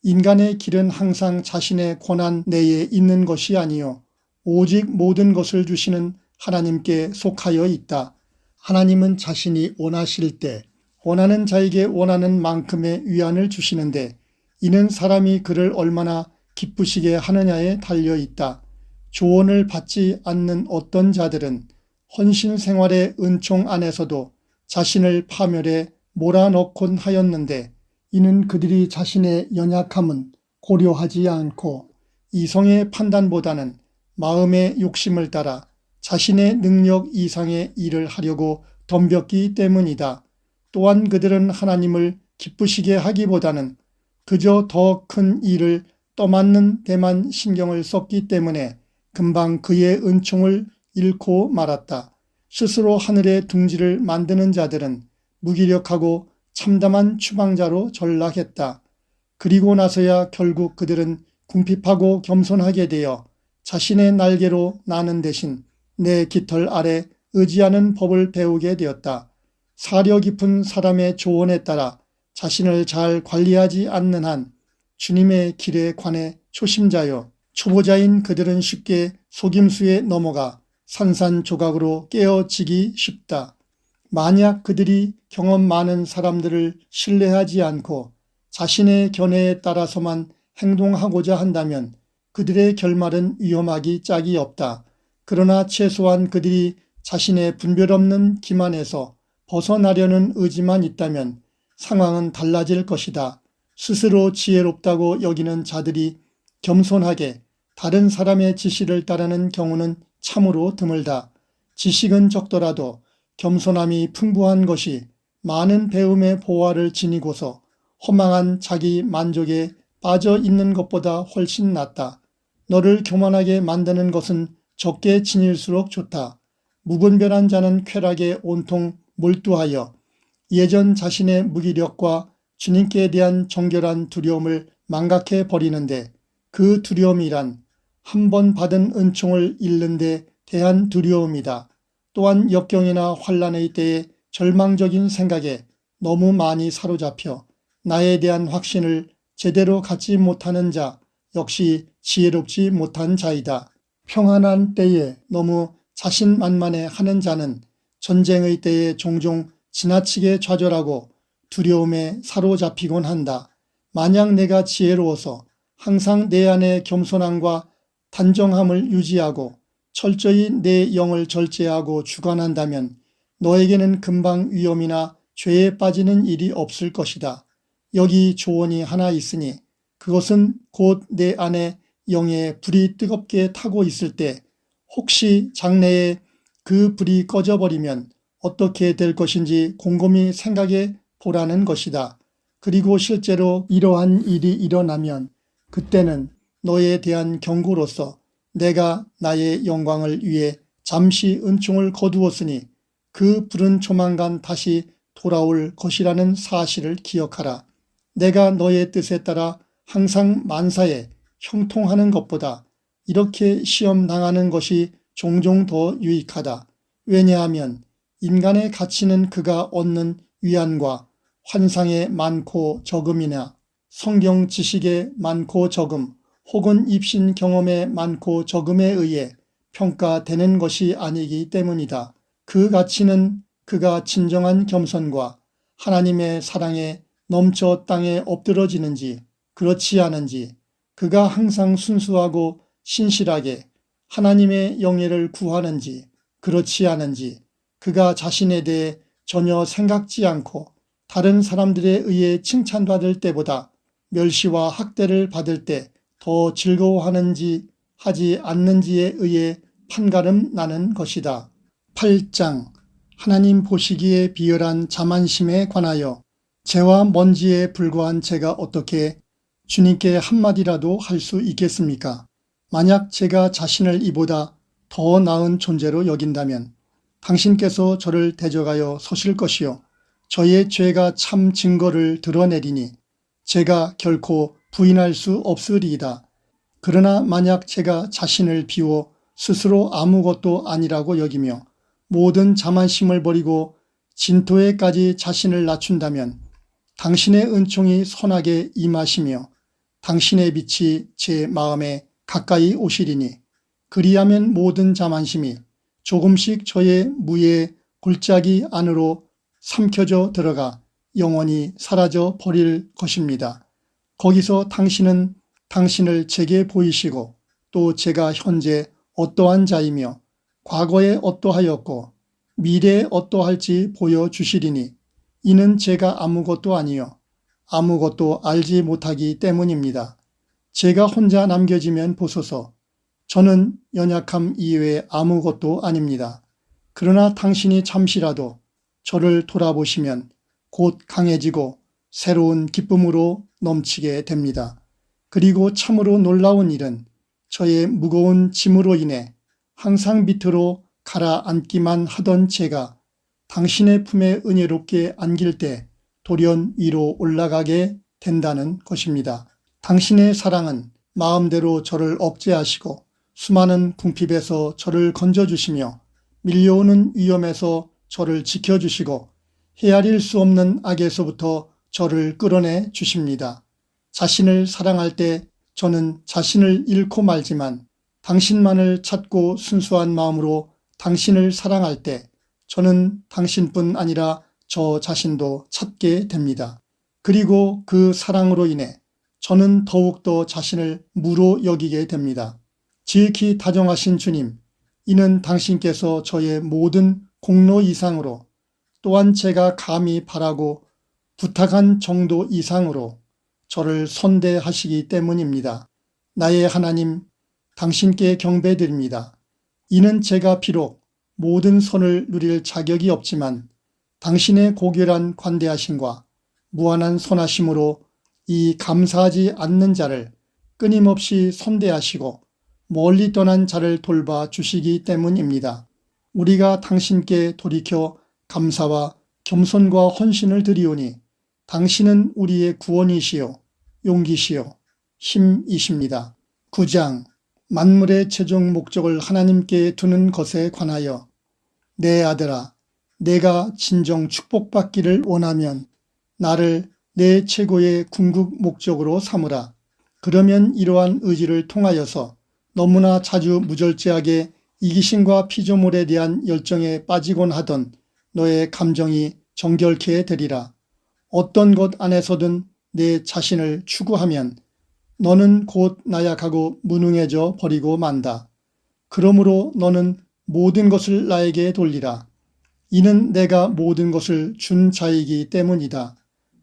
인간의 길은 항상 자신의 권한 내에 있는 것이 아니요 오직 모든 것을 주시는 하나님께 속하여 있다. 하나님은 자신이 원하실 때 원하는 자에게 원하는 만큼의 위안을 주시는데 이는 사람이 그를 얼마나 기쁘시게 하느냐에 달려 있다. 조언을 받지 않는 어떤 자들은 헌신 생활의 은총 안에서도 자신을 파멸에 몰아넣곤 하였는데 이는 그들이 자신의 연약함은 고려하지 않고 이성의 판단보다는 마음의 욕심을 따라 자신의 능력 이상의 일을 하려고 덤볐기 때문이다. 또한 그들은 하나님을 기쁘시게 하기보다는 그저 더 큰 일을 떠맡는 데만 신경을 썼기 때문에 금방 그의 은총을 잃고 말았다. 스스로 하늘의 둥지를 만드는 자들은 무기력하고 참담한 추방자로 전락했다. 그리고 나서야 결국 그들은 궁핍하고 겸손하게 되어 자신의 날개로 나는 대신 내 깃털 아래 의지하는 법을 배우게 되었다. 사려 깊은 사람의 조언에 따라 자신을 잘 관리하지 않는 한 주님의 길에 관해 초심자여 초보자인 그들은 쉽게 속임수에 넘어가 산산조각으로 깨어지기 쉽다. 만약 그들이 경험 많은 사람들을 신뢰하지 않고 자신의 견해에 따라서만 행동하고자 한다면 그들의 결말은 위험하기 짝이 없다. 그러나 최소한 그들이 자신의 분별 없는 기만에서 벗어나려는 의지만 있다면 상황은 달라질 것이다. 스스로 지혜롭다고 여기는 자들이 겸손하게 다른 사람의 지시를 따르는 경우는 참으로 드물다. 지식은 적더라도 겸손함이 풍부한 것이 많은 배움의 보화를 지니고서 허망한 자기 만족에 빠져 있는 것보다 훨씬 낫다. 너를 교만하게 만드는 것은 적게 지닐수록 좋다. 무분별한 자는 쾌락에 온통 몰두하여 예전 자신의 무기력과 주님께 대한 정결한 두려움을 망각해 버리는데 그 두려움이란 한 번 받은 은총을 잃는 데 대한 두려움이다. 또한 역경이나 환난의 때에 절망적인 생각에 너무 많이 사로잡혀 나에 대한 확신을 제대로 갖지 못하는 자 역시 지혜롭지 못한 자이다. 평안한 때에 너무 자신만만해 하는 자는 전쟁의 때에 종종 지나치게 좌절하고 두려움에 사로잡히곤 한다. 만약 내가 지혜로워서 항상 내 안에 겸손함과 단정함을 유지하고 철저히 내 영을 절제하고 주관한다면 너에게는 금방 위험이나 죄에 빠지는 일이 없을 것이다. 여기 조언이 하나 있으니 그것은 곧 내 안에 영의 불이 뜨겁게 타고 있을 때 혹시 장래에 그 불이 꺼져버리면 어떻게 될 것인지 곰곰이 생각해 보라는 것이다. 그리고 실제로 이러한 일이 일어나면 그때는 너에 대한 경고로서 내가 나의 영광을 위해 잠시 은총을 거두었으니 그 불은 조만간 다시 돌아올 것이라는 사실을 기억하라. 내가 너의 뜻에 따라 항상 만사에 형통하는 것보다 이렇게 시험 당하는 것이 종종 더 유익하다. 왜냐하면 인간의 가치는 그가 얻는 위안과 환상의 많고 적음이나 성경 지식의 많고 적음 혹은 입신 경험의 많고 적음에 의해 평가되는 것이 아니기 때문이다. 그 가치는 그가 진정한 겸손과 하나님의 사랑에 넘쳐 땅에 엎드러지는지 그렇지 않은지, 그가 항상 순수하고 신실하게 하나님의 영예를 구하는지 그렇지 않은지, 그가 자신에 대해 전혀 생각지 않고 다른 사람들에 의해 칭찬받을 때보다 멸시와 학대를 받을 때 더 즐거워하는지 하지 않는지에 의해 판가름 나는 것이다. 8장 하나님 보시기에 비열한 자만심에 관하여 재와 먼지에 불과한 제가 어떻게 주님께 한마디라도 할 수 있겠습니까? 만약 제가 자신을 이보다 더 나은 존재로 여긴다면 당신께서 저를 대적하여 서실 것이요 저의 죄가 참 증거를 드러내리니 제가 결코 부인할 수 없으리이다. 그러나 만약 제가 자신을 비워 스스로 아무것도 아니라고 여기며 모든 자만심을 버리고 진토에까지 자신을 낮춘다면 당신의 은총이 선하게 임하시며 당신의 빛이 제 마음에 가까이 오시리니 그리하면 모든 자만심이 조금씩 저의 무의 골짜기 안으로 삼켜져 들어가 영원히 사라져 버릴 것입니다. 거기서 당신은 당신을 제게 보이시고 또 제가 현재 어떠한 자이며 과거에 어떠하였고 미래에 어떠할지 보여주시리니 이는 제가 아무것도 아니요 아무것도 알지 못하기 때문입니다. 제가 혼자 남겨지면 보소서. 저는 연약함 이외에 아무것도 아닙니다. 그러나 당신이 잠시라도 저를 돌아보시면 곧 강해지고 새로운 기쁨으로 넘치게 됩니다. 그리고 참으로 놀라운 일은 저의 무거운 짐으로 인해 항상 밑으로 가라앉기만 하던 제가 당신의 품에 은혜롭게 안길 때 돌연 위로 올라가게 된다는 것입니다. 당신의 사랑은 마음대로 저를 억제하시고 수많은 궁핍에서 저를 건져주시며 밀려오는 위험에서 저를 지켜주시고 헤아릴 수 없는 악에서부터 저를 끌어내 주십니다. 자신을 사랑할 때 저는 자신을 잃고 말지만 당신만을 찾고 순수한 마음으로 당신을 사랑할 때 저는 당신뿐 아니라 저 자신도 찾게 됩니다. 그리고 그 사랑으로 인해 저는 더욱더 자신을 무로 여기게 됩니다. 지극히 다정하신 주님, 이는 당신께서 저의 모든 공로 이상으로 또한 제가 감히 바라고 부탁한 정도 이상으로 저를 선대하시기 때문입니다. 나의 하나님, 당신께 경배드립니다. 이는 제가 비록 모든 선을 누릴 자격이 없지만 당신의 고결한 관대하심과 무한한 선하심으로 이 감사하지 않는 자를 끊임없이 선대하시고 멀리 떠난 자를 돌봐 주시기 때문입니다. 우리가 당신께 돌이켜 감사와 겸손과 헌신을 드리오니 당신은 우리의 구원이시요 용기시요 힘이십니다. 9장 만물의 최종 목적을 하나님께 두는 것에 관하여 내 아들아, 내가 진정 축복받기를 원하면 나를 내 최고의 궁극 목적으로 삼으라. 그러면 이러한 의지를 통하여서 너무나 자주 무절제하게 이기심과 피조물에 대한 열정에 빠지곤 하던 너의 감정이 정결케 되리라. 어떤 것 안에서든 내 자신을 추구하면 너는 곧 나약하고 무능해져 버리고 만다. 그러므로 너는 모든 것을 나에게 돌리라. 이는 내가 모든 것을 준 자이기 때문이다.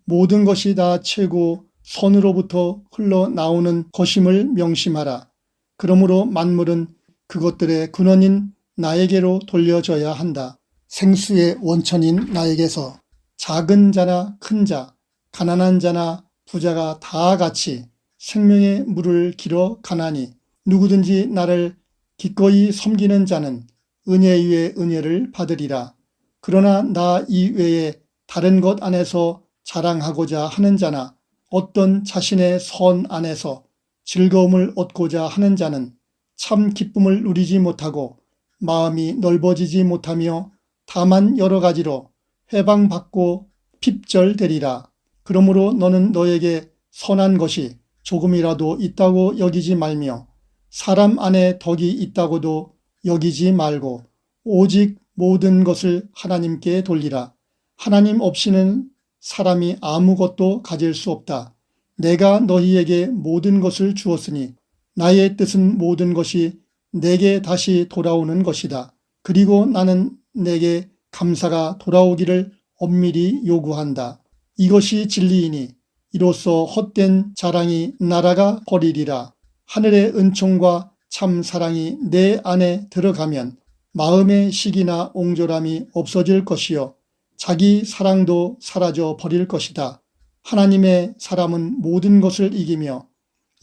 모든 것이 다 최고 선으로부터 흘러나오는 것임을 명심하라. 그러므로 만물은 그것들의 근원인 나에게로 돌려져야 한다. 생수의 원천인 나에게서 작은 자나 큰 자, 가난한 자나 부자가 다 같이 생명의 물을 길어 가나니 누구든지 나를 기꺼이 섬기는 자는 은혜 위에 은혜를 받으리라. 그러나 나 이외에 다른 것 안에서 자랑하고자 하는 자나 어떤 자신의 선 안에서 즐거움을 얻고자 하는 자는 참 기쁨을 누리지 못하고 마음이 넓어지지 못하며 다만 여러 가지로 해방받고 핍절되리라. 그러므로 너는 너에게 선한 것이 조금이라도 있다고 여기지 말며 사람 안에 덕이 있다고도 여기지 말고 오직 모든 것을 하나님께 돌리라. 하나님 없이는 사람이 아무것도 가질 수 없다. 내가 너희에게 모든 것을 주었으니 나의 뜻은 모든 것이 내게 다시 돌아오는 것이다. 그리고 나는 내게 감사가 돌아오기를 엄밀히 요구한다. 이것이 진리이니 이로써 헛된 자랑이 날아가 버리리라. 하늘의 은총과 참 사랑이 내 안에 들어가면 마음의 시기나 옹졸함이 없어질 것이요 자기 사랑도 사라져 버릴 것이다. 하나님의 사람은 모든 것을 이기며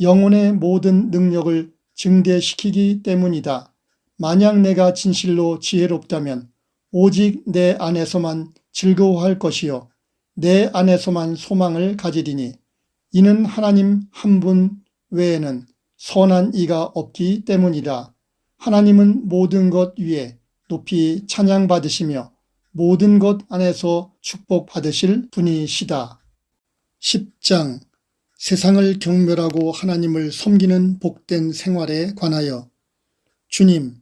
영혼의 모든 능력을 증대시키기 때문이다. 만약 내가 진실로 지혜롭다면 오직 내 안에서만 즐거워할 것이요 내 안에서만 소망을 가지리니 이는 하나님 한 분 외에는 선한 이가 없기 때문이라. 하나님은 모든 것 위에 높이 찬양받으시며 모든 것 안에서 축복받으실 분이시다. 10장 세상을 경멸하고 하나님을 섬기는 복된 생활에 관하여 주님,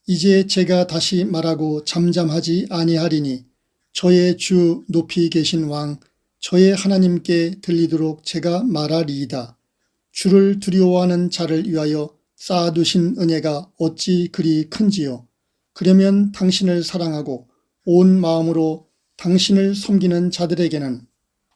이제 제가 다시 말하고 잠잠하지 아니하리니 저의 주 높이 계신 왕 저의 하나님께 들리도록 제가 말하리이다. 주를 두려워하는 자를 위하여 쌓아두신 은혜가 어찌 그리 큰지요. 그러면 당신을 사랑하고 온 마음으로 당신을 섬기는 자들에게는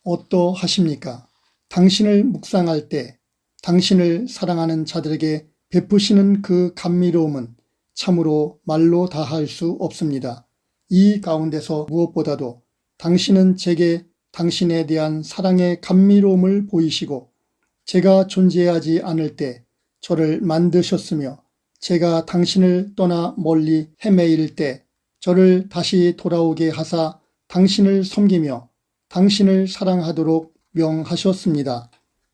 어떠하십니까? 당신을 묵상할 때 당신을 사랑하는 자들에게 베푸시는 그 감미로움은 참으로 말로 다할 수 없습니다. 이 가운데서 무엇보다도 당신은 제게 당신에 대한 사랑의 감미로움을 보이시고 제가 존재하지 않을 때 저를 만드셨으며 제가 당신을 떠나 멀리 헤매일 때 저를 다시 돌아오게 하사 당신을 섬기며 당신을 사랑하도록 명하셨습니다.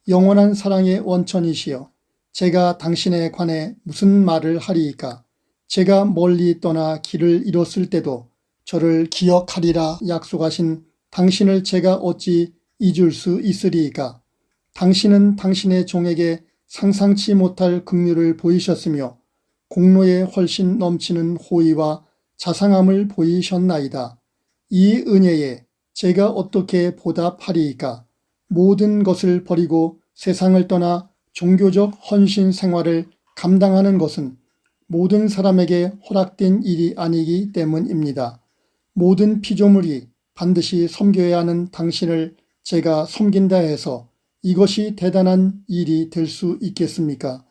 영원한 사랑의 원천이시여 제가 당신에 관해 무슨 말을 하리이까? 제가 멀리 떠나 길을 잃었을 때도 저를 기억하리라 약속하신 당신을 제가 어찌 잊을 수 있으리이까? 당신은 당신의 종에게 상상치 못할 긍휼을 보이셨으며 공로에 훨씬 넘치는 호의와 자상함을 보이셨나이다. 이 은혜에 제가 어떻게 보답하리이까? 모든 것을 버리고 세상을 떠나 종교적 헌신 생활을 감당하는 것은 모든 사람에게 허락된 일이 아니기 때문입니다. 모든 피조물이 반드시 섬겨야 하는 당신을 제가 섬긴다 해서 이것이 대단한 일이 될 수 있겠습니까?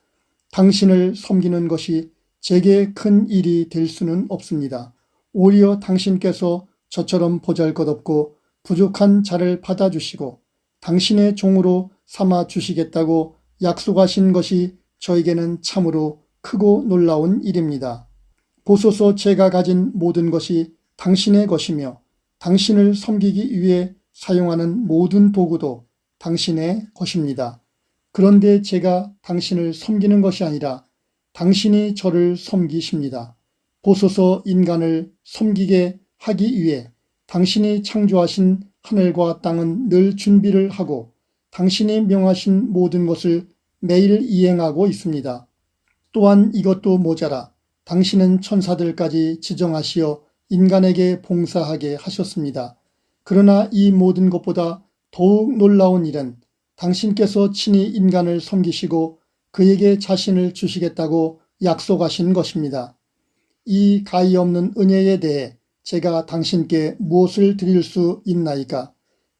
당신을 섬기는 것이 제게 큰 일이 될 수는 없습니다. 오히려 당신께서 저처럼 보잘것없고 부족한 자를 받아주시고 당신의 종으로 삼아 주시겠다고 약속하신 것이 저에게는 참으로 크고 놀라운 일입니다. 보소서 제가 가진 모든 것이 당신의 것이며 당신을 섬기기 위해 사용하는 모든 도구도 당신의 것입니다. 그런데 제가 당신을 섬기는 것이 아니라 당신이 저를 섬기십니다. 보소서 인간을 섬기게 하기 위해 당신이 창조하신 하늘과 땅은 늘 준비를 하고 당신이 명하신 모든 것을 매일 이행하고 있습니다. 또한 이것도 모자라 당신은 천사들까지 지정하시어 인간에게 봉사하게 하셨습니다. 그러나 이 모든 것보다 더욱 놀라운 일은 당신께서 친히 인간을 섬기시고 그에게 자신을 주시겠다고 약속하신 것입니다. 이 가히 없는 은혜에 대해 제가 당신께 무엇을 드릴 수 있나이까?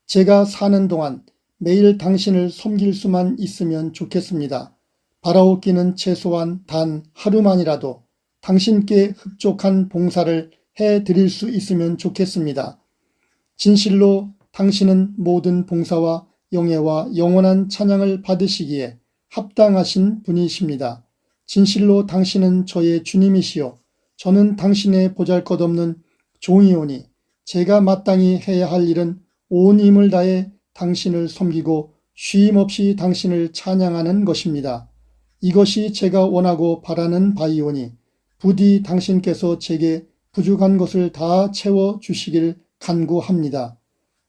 제가 사는 동안 매일 당신을 섬길 수만 있으면 좋겠습니다. 바라옵기는 최소한 단 하루만이라도 당신께 흡족한 봉사를 해드릴 수 있으면 좋겠습니다. 진실로 당신은 모든 봉사와 영예와 영원한 찬양을 받으시기에 합당하신 분이십니다. 진실로 당신은 저의 주님이시요 저는 당신의 보잘것없는 종이오니 제가 마땅히 해야 할 일은 온 힘을 다해 당신을 섬기고 쉼없이 당신을 찬양하는 것입니다. 이것이 제가 원하고 바라는 바이오니 부디 당신께서 제게 부족한 것을 다 채워주시길 간구합니다.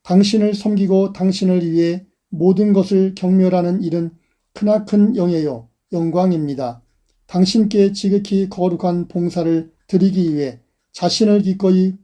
당신을 섬기고 당신을 위해 모든 것을 경멸하는 일은 크나큰 영예요 영광입니다. 당신께 지극히 거룩한 봉사를 드리기 위해 자신을 기꺼이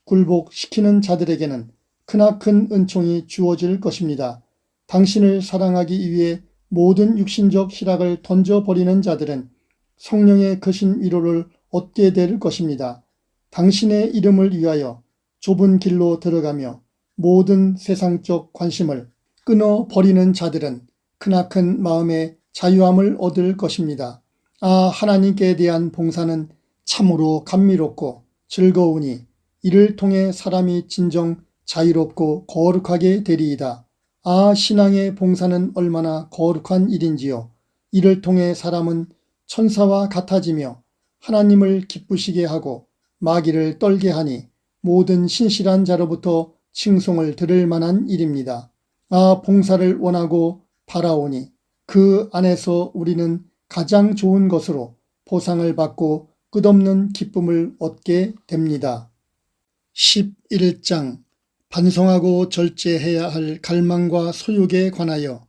굴복시키는 자들에게는 크나큰 은총이 주어질 것입니다. 당신을 사랑하기 위해 모든 육신적 희락을 던져버리는 자들은 성령의 거신 위로를 얻게 될 것입니다. 당신의 이름을 위하여 좁은 길로 들어가며 모든 세상적 관심을 끊어버리는 자들은 크나큰 마음의 자유함을 얻을 것입니다. 아, 하나님께 대한 봉사는 참으로 감미롭고 즐거우니 이를 통해 사람이 진정 자유롭고 거룩하게 되리이다. 아, 신앙의 봉사는 얼마나 거룩한 일인지요. 이를 통해 사람은 천사와 같아지며 하나님을 기쁘시게 하고 마귀를 떨게 하니 모든 신실한 자로부터 칭송을 들을 만한 일입니다. 봉사를 원하고 바라오니 그 안에서 우리는 가장 좋은 것으로 보상을 받고 끝없는 기쁨을 얻게 됩니다. 11장 반성하고 절제해야 할 갈망과 소욕에 관하여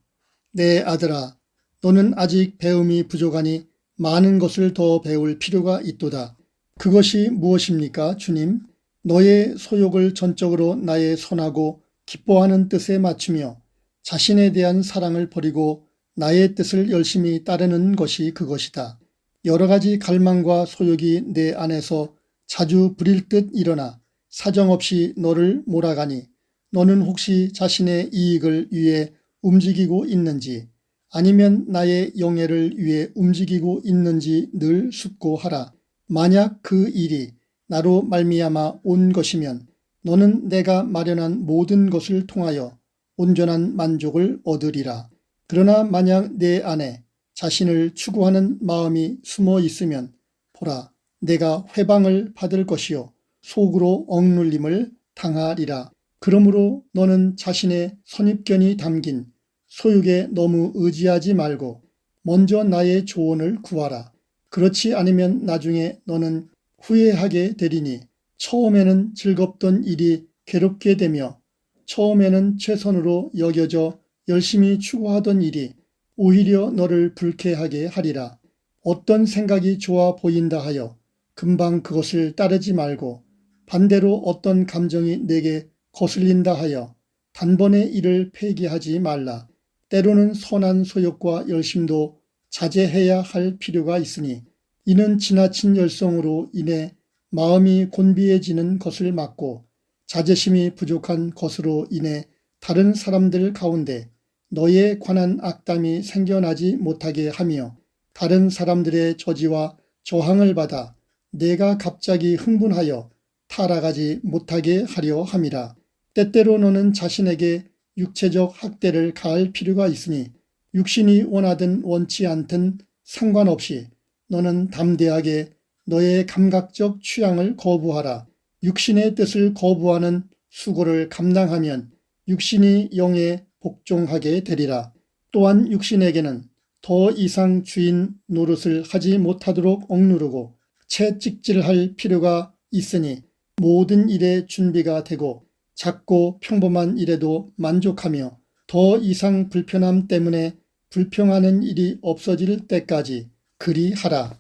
내 아들아, 너는 아직 배움이 부족하니 많은 것을 더 배울 필요가 있도다. 그것이 무엇입니까, 주님? 너의 소욕을 전적으로 나의 선하고 기뻐하는 뜻에 맞추며 자신에 대한 사랑을 버리고 나의 뜻을 열심히 따르는 것이 그것이다. 여러 가지 갈망과 소욕이 내 안에서 자주 부릴 듯 일어나 사정없이 너를 몰아가니 너는 혹시 자신의 이익을 위해 움직이고 있는지 아니면 나의 영예를 위해 움직이고 있는지 늘 숙고하라. 만약 그 일이 나로 말미암아 온 것이면 너는 내가 마련한 모든 것을 통하여 온전한 만족을 얻으리라. 그러나 만약 내 안에 자신을 추구하는 마음이 숨어 있으면 보라, 내가 회방을 받을 것이요 속으로 억눌림을 당하리라. 그러므로 너는 자신의 선입견이 담긴 소욕에 너무 의지하지 말고 먼저 나의 조언을 구하라. 그렇지 않으면 나중에 너는 후회하게 되리니 처음에는 즐겁던 일이 괴롭게 되며 처음에는 최선으로 여겨져 열심히 추구하던 일이 오히려 너를 불쾌하게 하리라. 어떤 생각이 좋아 보인다 하여 금방 그것을 따르지 말고 반대로 어떤 감정이 내게 거슬린다 하여 단번에 이를 폐기하지 말라. 때로는 선한 소욕과 열심도 자제해야 할 필요가 있으니 이는 지나친 열성으로 인해 마음이 곤비해지는 것을 막고 자제심이 부족한 것으로 인해 다른 사람들 가운데 너에 관한 악담이 생겨나지 못하게 하며 다른 사람들의 저지와 저항을 받아 내가 갑자기 흥분하여 타락하지 못하게 하려 함이라. 때때로 너는 자신에게 육체적 학대를 가할 필요가 있으니 육신이 원하든 원치 않든 상관없이 너는 담대하게 너의 감각적 취향을 거부하라. 육신의 뜻을 거부하는 수고를 감당하면 육신이 영에 복종하게 되리라. 또한 육신에게는 더 이상 주인 노릇을 하지 못하도록 억누르고 채찍질할 필요가 있으니 모든 일에 준비가 되고 작고 평범한 일에도 만족하며 더 이상 불편함 때문에 불평하는 일이 없어질 때까지 그리하라.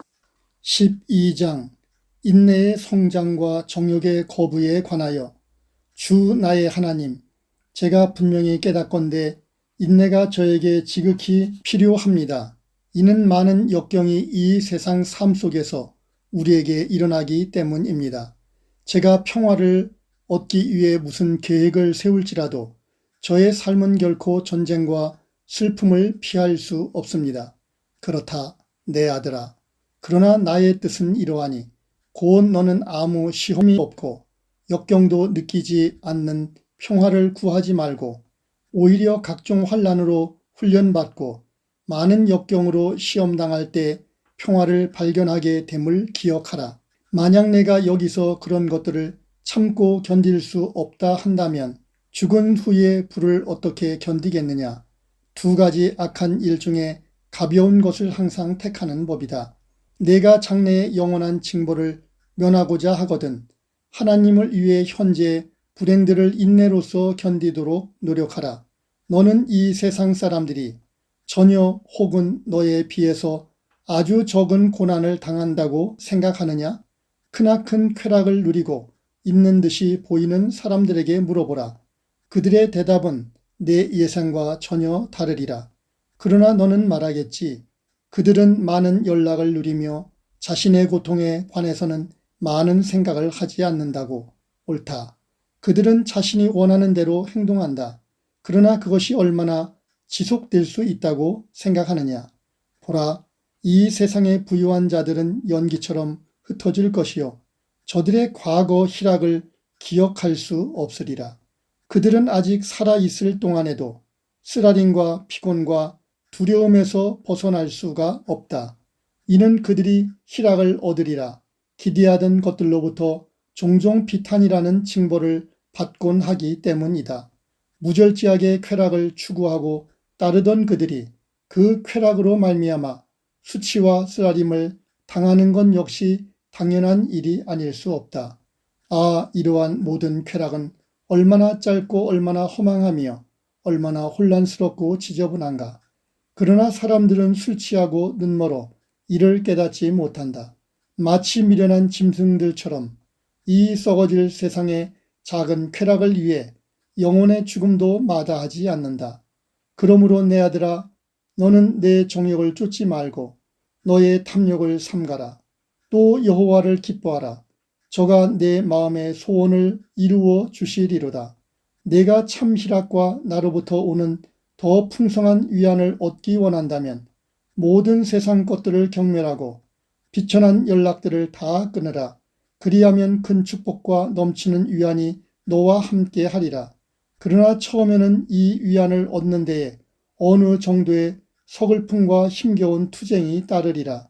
12장 인내의 성장과 정욕의 거부에 관하여 주 나의 하나님, 제가 분명히 깨닫건대 인내가 저에게 지극히 필요합니다. 이는 많은 역경이 이 세상 삶 속에서 우리에게 일어나기 때문입니다. 제가 평화를 얻기 위해 무슨 계획을 세울지라도 저의 삶은 결코 전쟁과 슬픔을 피할 수 없습니다. 그렇다, 내 아들아. 그러나 나의 뜻은 이러하니 곧 너는 아무 시험이 없고 역경도 느끼지 않는 평화를 구하지 말고 오히려 각종 환난으로 훈련받고 많은 역경으로 시험당할 때 평화를 발견하게 됨을 기억하라. 만약 내가 여기서 그런 것들을 참고 견딜 수 없다 한다면 죽은 후에 불을 어떻게 견디겠느냐. 두 가지 악한 일 중에 가벼운 것을 항상 택하는 법이다. 내가 장래의 영원한 징벌을 면하고자 하거든 하나님을 위해 현재 불행들을 인내로서 견디도록 노력하라. 너는 이 세상 사람들이 전혀 혹은 너에 비해서 아주 적은 고난을 당한다고 생각하느냐? 크나큰 쾌락을 누리고 있는 듯이 보이는 사람들에게 물어보라. 그들의 대답은 내 예상과 전혀 다르리라. 그러나 너는 말하겠지. 그들은 많은 연락을 누리며 자신의 고통에 관해서는 많은 생각을 하지 않는다고. 옳다. 그들은 자신이 원하는 대로 행동한다. 그러나 그것이 얼마나 지속될 수 있다고 생각하느냐. 보라, 이 세상의 부유한 자들은 연기처럼 흩어질 것이요 저들의 과거 희락을 기억할 수 없으리라. 그들은 아직 살아있을 동안에도 쓰라림과 피곤과 두려움에서 벗어날 수가 없다. 이는 그들이 희락을 얻으리라 기대하던 것들로부터 종종 비탄이라는 징벌을 받곤 하기 때문이다. 무절제하게 쾌락을 추구하고 따르던 그들이 그 쾌락으로 말미암아 수치와 쓰라림을 당하는 건 역시 당연한 일이 아닐 수 없다. 아, 이러한 모든 쾌락은 얼마나 짧고 얼마나 허망하며 얼마나 혼란스럽고 지저분한가. 그러나 사람들은 술 취하고 눈멀어 이를 깨닫지 못한다. 마치 미련한 짐승들처럼 이 썩어질 세상의 작은 쾌락을 위해 영혼의 죽음도 마다하지 않는다. 그러므로 내 아들아, 너는 내 정욕을 쫓지 말고 너의 탐욕을 삼가라. 또 여호와를 기뻐하라. 저가 내 마음의 소원을 이루어 주시리로다. 내가 참 희락과 나로부터 오는 더 풍성한 위안을 얻기 원한다면 모든 세상 것들을 경멸하고 비천한 연락들을 다 끊으라. 그리하면 큰 축복과 넘치는 위안이 너와 함께 하리라. 그러나 처음에는 이 위안을 얻는 데에 어느 정도의 서글픔과 힘겨운 투쟁이 따르리라.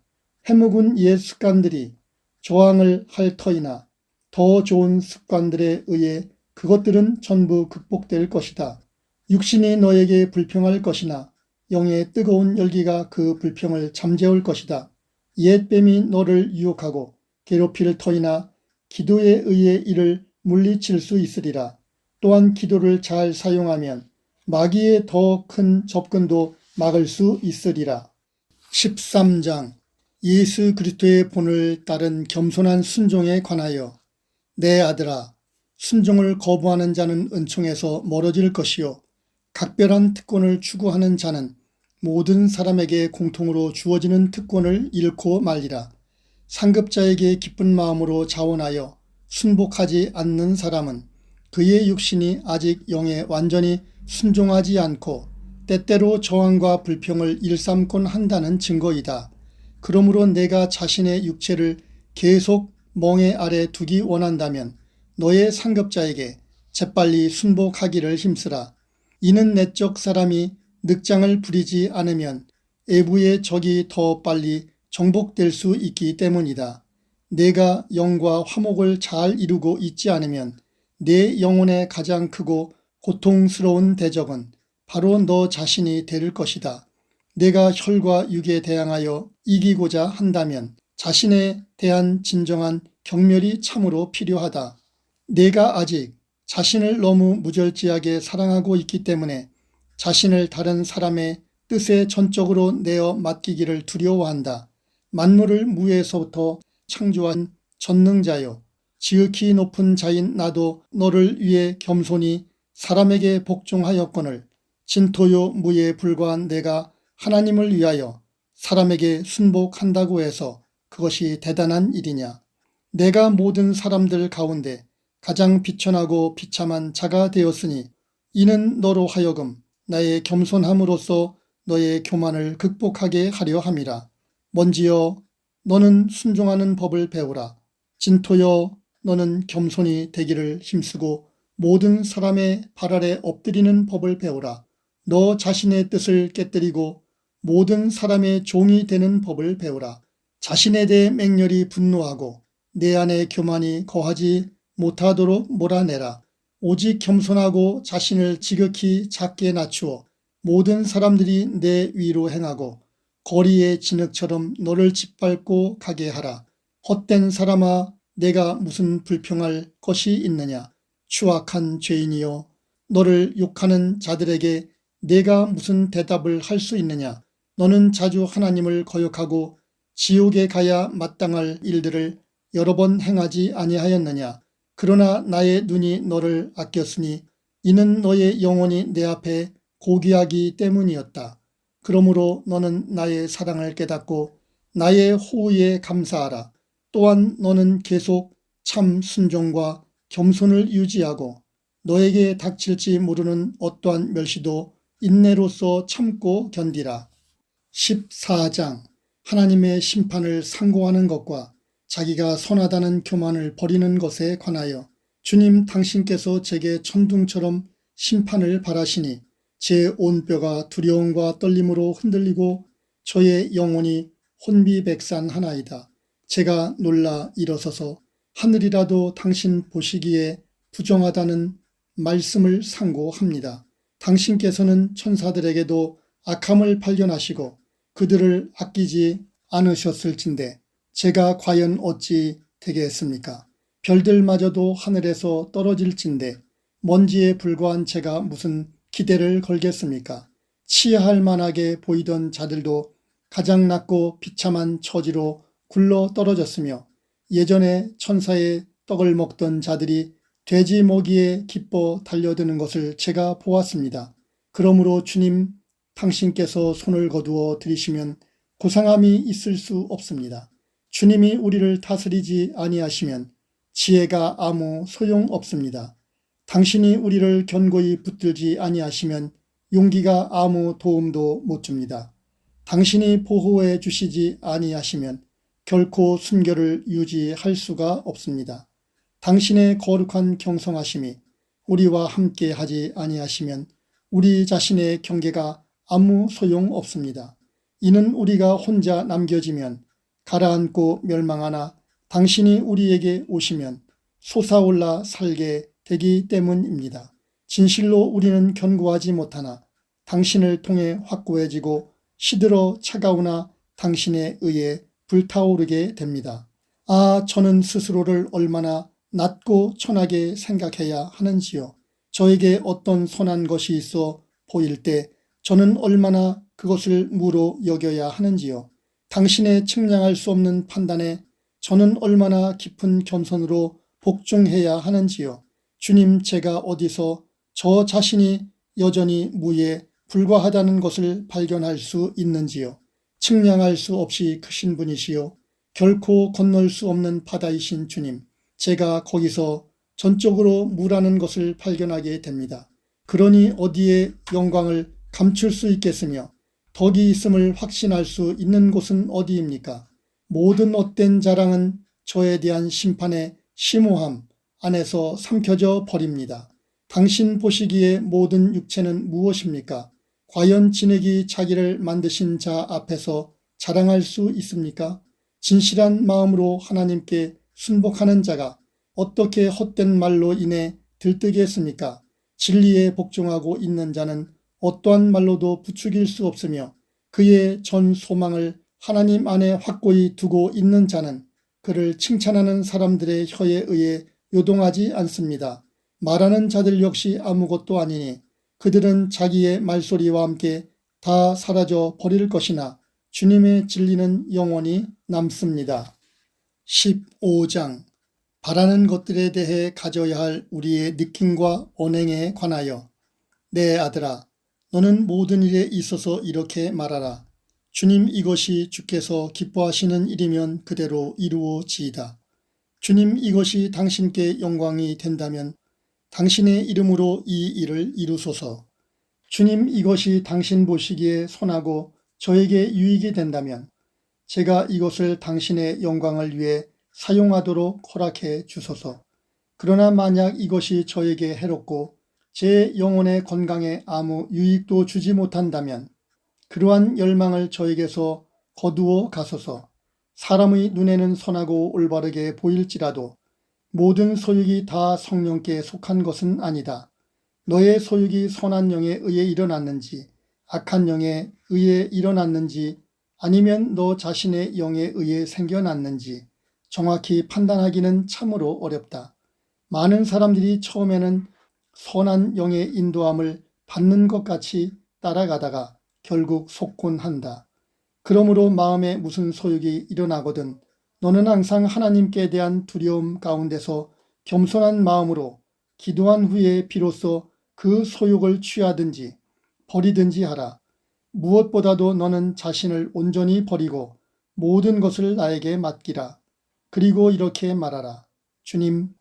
해묵은 옛 습관들이 저항을 할 터이나 더 좋은 습관들에 의해 그것들은 전부 극복될 것이다. 육신이 너에게 불평할 것이나 영의 뜨거운 열기가 그 불평을 잠재울 것이다. 옛 뱀이 너를 유혹하고 괴롭힐 터이나 기도에 의해 이를 물리칠 수 있으리라. 또한 기도를 잘 사용하면 마귀의 더 큰 접근도 막을 수 있으리라. 13장 예수 그리스도의 본을 따른 겸손한 순종에 관하여 내 아들아, 순종을 거부하는 자는 은총에서 멀어질 것이요 각별한 특권을 추구하는 자는 모든 사람에게 공통으로 주어지는 특권을 잃고 말리라. 상급자에게 기쁜 마음으로 자원하여 순복하지 않는 사람은 그의 육신이 아직 영에 완전히 순종하지 않고 때때로 저항과 불평을 일삼곤 한다는 증거이다. 그러므로 내가 자신의 육체를 계속 멍에 아래 두기 원한다면 너의 상급자에게 재빨리 순복하기를 힘쓰라. 이는 내적 사람이 늑장을 부리지 않으면 애부의 적이 더 빨리 정복될 수 있기 때문이다. 내가 영과 화목을 잘 이루고 있지 않으면 내 영혼의 가장 크고 고통스러운 대적은 바로 너 자신이 될 것이다. 내가 혈과 육에 대항하여 이기고자 한다면 자신에 대한 진정한 경멸이 참으로 필요하다. 내가 아직 자신을 너무 무절제하게 사랑하고 있기 때문에 자신을 다른 사람의 뜻에 전적으로 내어 맡기기를 두려워한다. 만물을 무에서부터 창조한 전능자여, 지극히 높은 자인 나도 너를 위해 겸손히 사람에게 복종하였거늘 진토요 무에 불과한 내가 하나님을 위하여 사람에게 순복한다고 해서 그것이 대단한 일이냐. 내가 모든 사람들 가운데 가장 비천하고 비참한 자가 되었으니 이는 너로 하여금 나의 겸손함으로써 너의 교만을 극복하게 하려 함이라. 먼지여 너는 순종하는 법을 배우라. 진토여 너는 겸손히 되기를 힘쓰고 모든 사람의 발 아래 엎드리는 법을 배우라. 너 자신의 뜻을 깨뜨리고 모든 사람의 종이 되는 법을 배우라. 자신에 대해 맹렬히 분노하고 내 안에 교만이 거하지 못하도록 몰아내라. 오직 겸손하고 자신을 지극히 작게 낮추어 모든 사람들이 내 위로 행하고 거리의 진흙처럼 너를 짓밟고 가게 하라. 헛된 사람아, 내가 무슨 불평할 것이 있느냐. 추악한 죄인이여, 너를 욕하는 자들에게 내가 무슨 대답을 할 수 있느냐. 너는 자주 하나님을 거역하고 지옥에 가야 마땅할 일들을 여러 번 행하지 아니하였느냐. 그러나 나의 눈이 너를 아꼈으니 이는 너의 영혼이 내 앞에 고귀하기 때문이었다. 그러므로 너는 나의 사랑을 깨닫고 나의 호의에 감사하라. 또한 너는 계속 참 순종과 겸손을 유지하고 너에게 닥칠지 모르는 어떠한 멸시도 인내로서 참고 견디라. 14장 하나님의 심판을 상고하는 것과 자기가 선하다는 교만을 버리는 것에 관하여 주님 당신께서 제게 천둥처럼 심판을 바라시니 제 온 뼈가 두려움과 떨림으로 흔들리고 저의 영혼이 혼비백산하나이다. 제가 놀라 일어서서 하늘이라도 당신 보시기에 부정하다는 말씀을 상고합니다. 당신께서는 천사들에게도 악함을 발견하시고 그들을 아끼지 않으셨을진데 제가 과연 어찌 되겠습니까? 별들마저도 하늘에서 떨어질진데 먼지에 불과한 제가 무슨 기대를 걸겠습니까? 치할 만하게 보이던 자들도 가장 낮고 비참한 처지로 굴러 떨어졌으며 예전에 천사의 떡을 먹던 자들이 돼지 먹이에 기뻐 달려드는 것을 제가 보았습니다. 그러므로 주님, 당신께서 손을 거두어 들이시면 고상함이 있을 수 없습니다. 주님이 우리를 다스리지 아니하시면 지혜가 아무 소용 없습니다. 당신이 우리를 견고히 붙들지 아니하시면 용기가 아무 도움도 못 줍니다. 당신이 보호해 주시지 아니하시면 결코 순결을 유지할 수가 없습니다. 당신의 거룩한 경성하심이 우리와 함께 하지 아니하시면 우리 자신의 경계가 아무 소용 없습니다. 이는 우리가 혼자 남겨지면 가라앉고 멸망하나 당신이 우리에게 오시면 솟아올라 살게 되기 때문입니다. 진실로 우리는 견고하지 못하나 당신을 통해 확고해지고 시들어 차가우나 당신에 의해 불타오르게 됩니다. 아, 저는 스스로를 얼마나 낮고 천하게 생각해야 하는지요. 저에게 어떤 선한 것이 있어 보일 때 저는 얼마나 그것을 무로 여겨야 하는지요. 당신의 측량할 수 없는 판단에 저는 얼마나 깊은 겸손으로 복종해야 하는지요. 주님, 제가 어디서 저 자신이 여전히 무에 불과하다는 것을 발견할 수 있는지요. 측량할 수 없이 크신 분이시요 결코 건널 수 없는 바다이신 주님, 제가 거기서 전적으로 무라는 것을 발견하게 됩니다. 그러니 어디에 영광을 감출 수 있겠으며 덕이 있음을 확신할 수 있는 곳은 어디입니까? 모든 헛된 자랑은 저에 대한 심판의 심오함 안에서 삼켜져 버립니다. 당신 보시기에 모든 육체는 무엇입니까? 과연 진흙이 자기를 만드신 자 앞에서 자랑할 수 있습니까? 진실한 마음으로 하나님께 순복하는 자가 어떻게 헛된 말로 인해 들뜨겠습니까? 진리에 복종하고 있는 자는 어떠한 말로도 부추길 수 없으며 그의 전 소망을 하나님 안에 확고히 두고 있는 자는 그를 칭찬하는 사람들의 혀에 의해 요동하지 않습니다. 말하는 자들 역시 아무것도 아니니 그들은 자기의 말소리와 함께 다 사라져 버릴 것이나 주님의 진리는 영원히 남습니다. 15장 바라는 것들에 대해 가져야 할 우리의 느낌과 언행에 관하여 내 아들아, 너는 모든 일에 있어서 이렇게 말하라. 주님, 이것이 주께서 기뻐하시는 일이면 그대로 이루어지이다. 주님, 이것이 당신께 영광이 된다면 당신의 이름으로 이 일을 이루소서. 주님, 이것이 당신 보시기에 선하고 저에게 유익이 된다면 제가 이것을 당신의 영광을 위해 사용하도록 허락해 주소서. 그러나 만약 이것이 저에게 해롭고 제 영혼의 건강에 아무 유익도 주지 못한다면 그러한 열망을 저에게서 거두어 가소서. 사람의 눈에는 선하고 올바르게 보일지라도 모든 소육이 다 성령께 속한 것은 아니다. 너의 소육이 선한 영에 의해 일어났는지 악한 영에 의해 일어났는지 아니면 너 자신의 영에 의해 생겨났는지 정확히 판단하기는 참으로 어렵다. 많은 사람들이 처음에는 선한 영의 인도함을 받는 것 같이 따라가다가 결국 속곤한다. 그러므로 마음에 무슨 소욕이 일어나거든 너는 항상 하나님께 대한 두려움 가운데서 겸손한 마음으로 기도한 후에 비로소 그 소욕을 취하든지 버리든지 하라. 무엇보다도 너는 자신을 온전히 버리고 모든 것을 나에게 맡기라. 그리고 이렇게 말하라. 주님,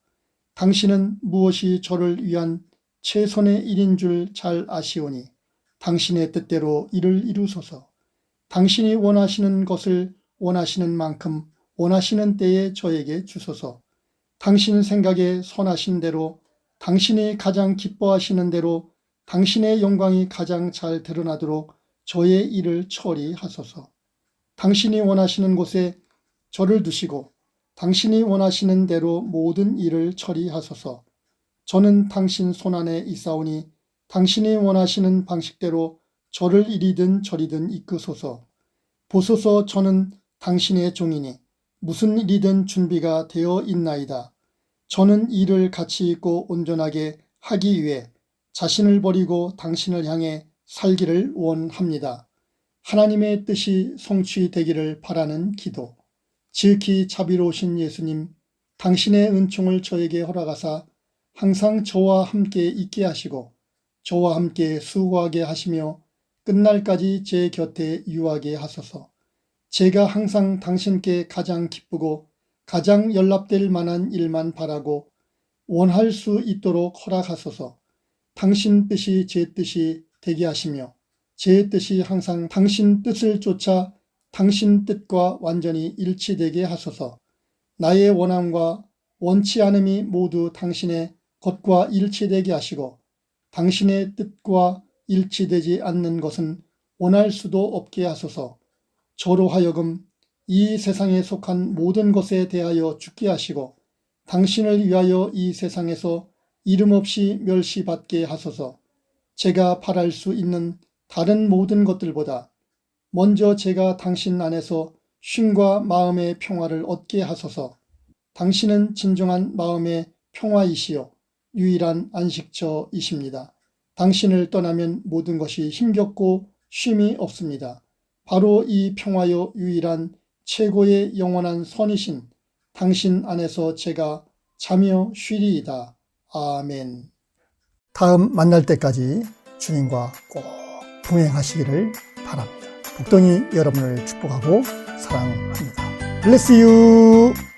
당신은 무엇이 저를 위한 최선의 일인 줄 잘 아시오니 당신의 뜻대로 이를 이루소서. 당신이 원하시는 것을 원하시는 만큼 원하시는 때에 저에게 주소서. 당신 생각에 선하신 대로 당신이 가장 기뻐하시는 대로 당신의 영광이 가장 잘 드러나도록 저의 일을 처리하소서. 당신이 원하시는 곳에 저를 두시고 당신이 원하시는 대로 모든 일을 처리하소서. 저는 당신 손안에 있사오니 당신이 원하시는 방식대로 저를 이리든 저리든 이끄소서. 보소서, 저는 당신의 종이니 무슨 일이든 준비가 되어 있나이다. 저는 일을 가치 있고 온전하게 하기 위해 자신을 버리고 당신을 향해 살기를 원합니다. 하나님의 뜻이 성취되기를 바라는 기도. 지극히 자비로우신 예수님, 당신의 은총을 저에게 허락하사 항상 저와 함께 있게 하시고 저와 함께 수고하게 하시며 끝날까지 제 곁에 유하게 하소서. 제가 항상 당신께 가장 기쁘고 가장 연락될 만한 일만 바라고 원할 수 있도록 허락하소서. 당신 뜻이 제 뜻이 되게 하시며 제 뜻이 항상 당신 뜻을 쫓아 당신 뜻과 완전히 일치되게 하소서. 나의 원함과 원치 않음이 모두 당신의 것과 일치되게 하시고 당신의 뜻과 일치되지 않는 것은 원할 수도 없게 하소서. 저로 하여금 이 세상에 속한 모든 것에 대하여 죽게 하시고 당신을 위하여 이 세상에서 이름 없이 멸시받게 하소서. 제가 바랄 수 있는 다른 모든 것들보다 먼저 제가 당신 안에서 쉼과 마음의 평화를 얻게 하소서. 당신은 진정한 마음의 평화이시요 유일한 안식처이십니다. 당신을 떠나면 모든 것이 힘겹고 쉼이 없습니다. 바로 이 평화요 유일한 최고의 영원한 선이신 당신 안에서 제가 자며 쉬리이다. 아멘. 다음 만날 때까지 주님과 꼭 동행하시기를 바랍니다. 복덩이 여러분을 축복하고 사랑합니다. Bless you.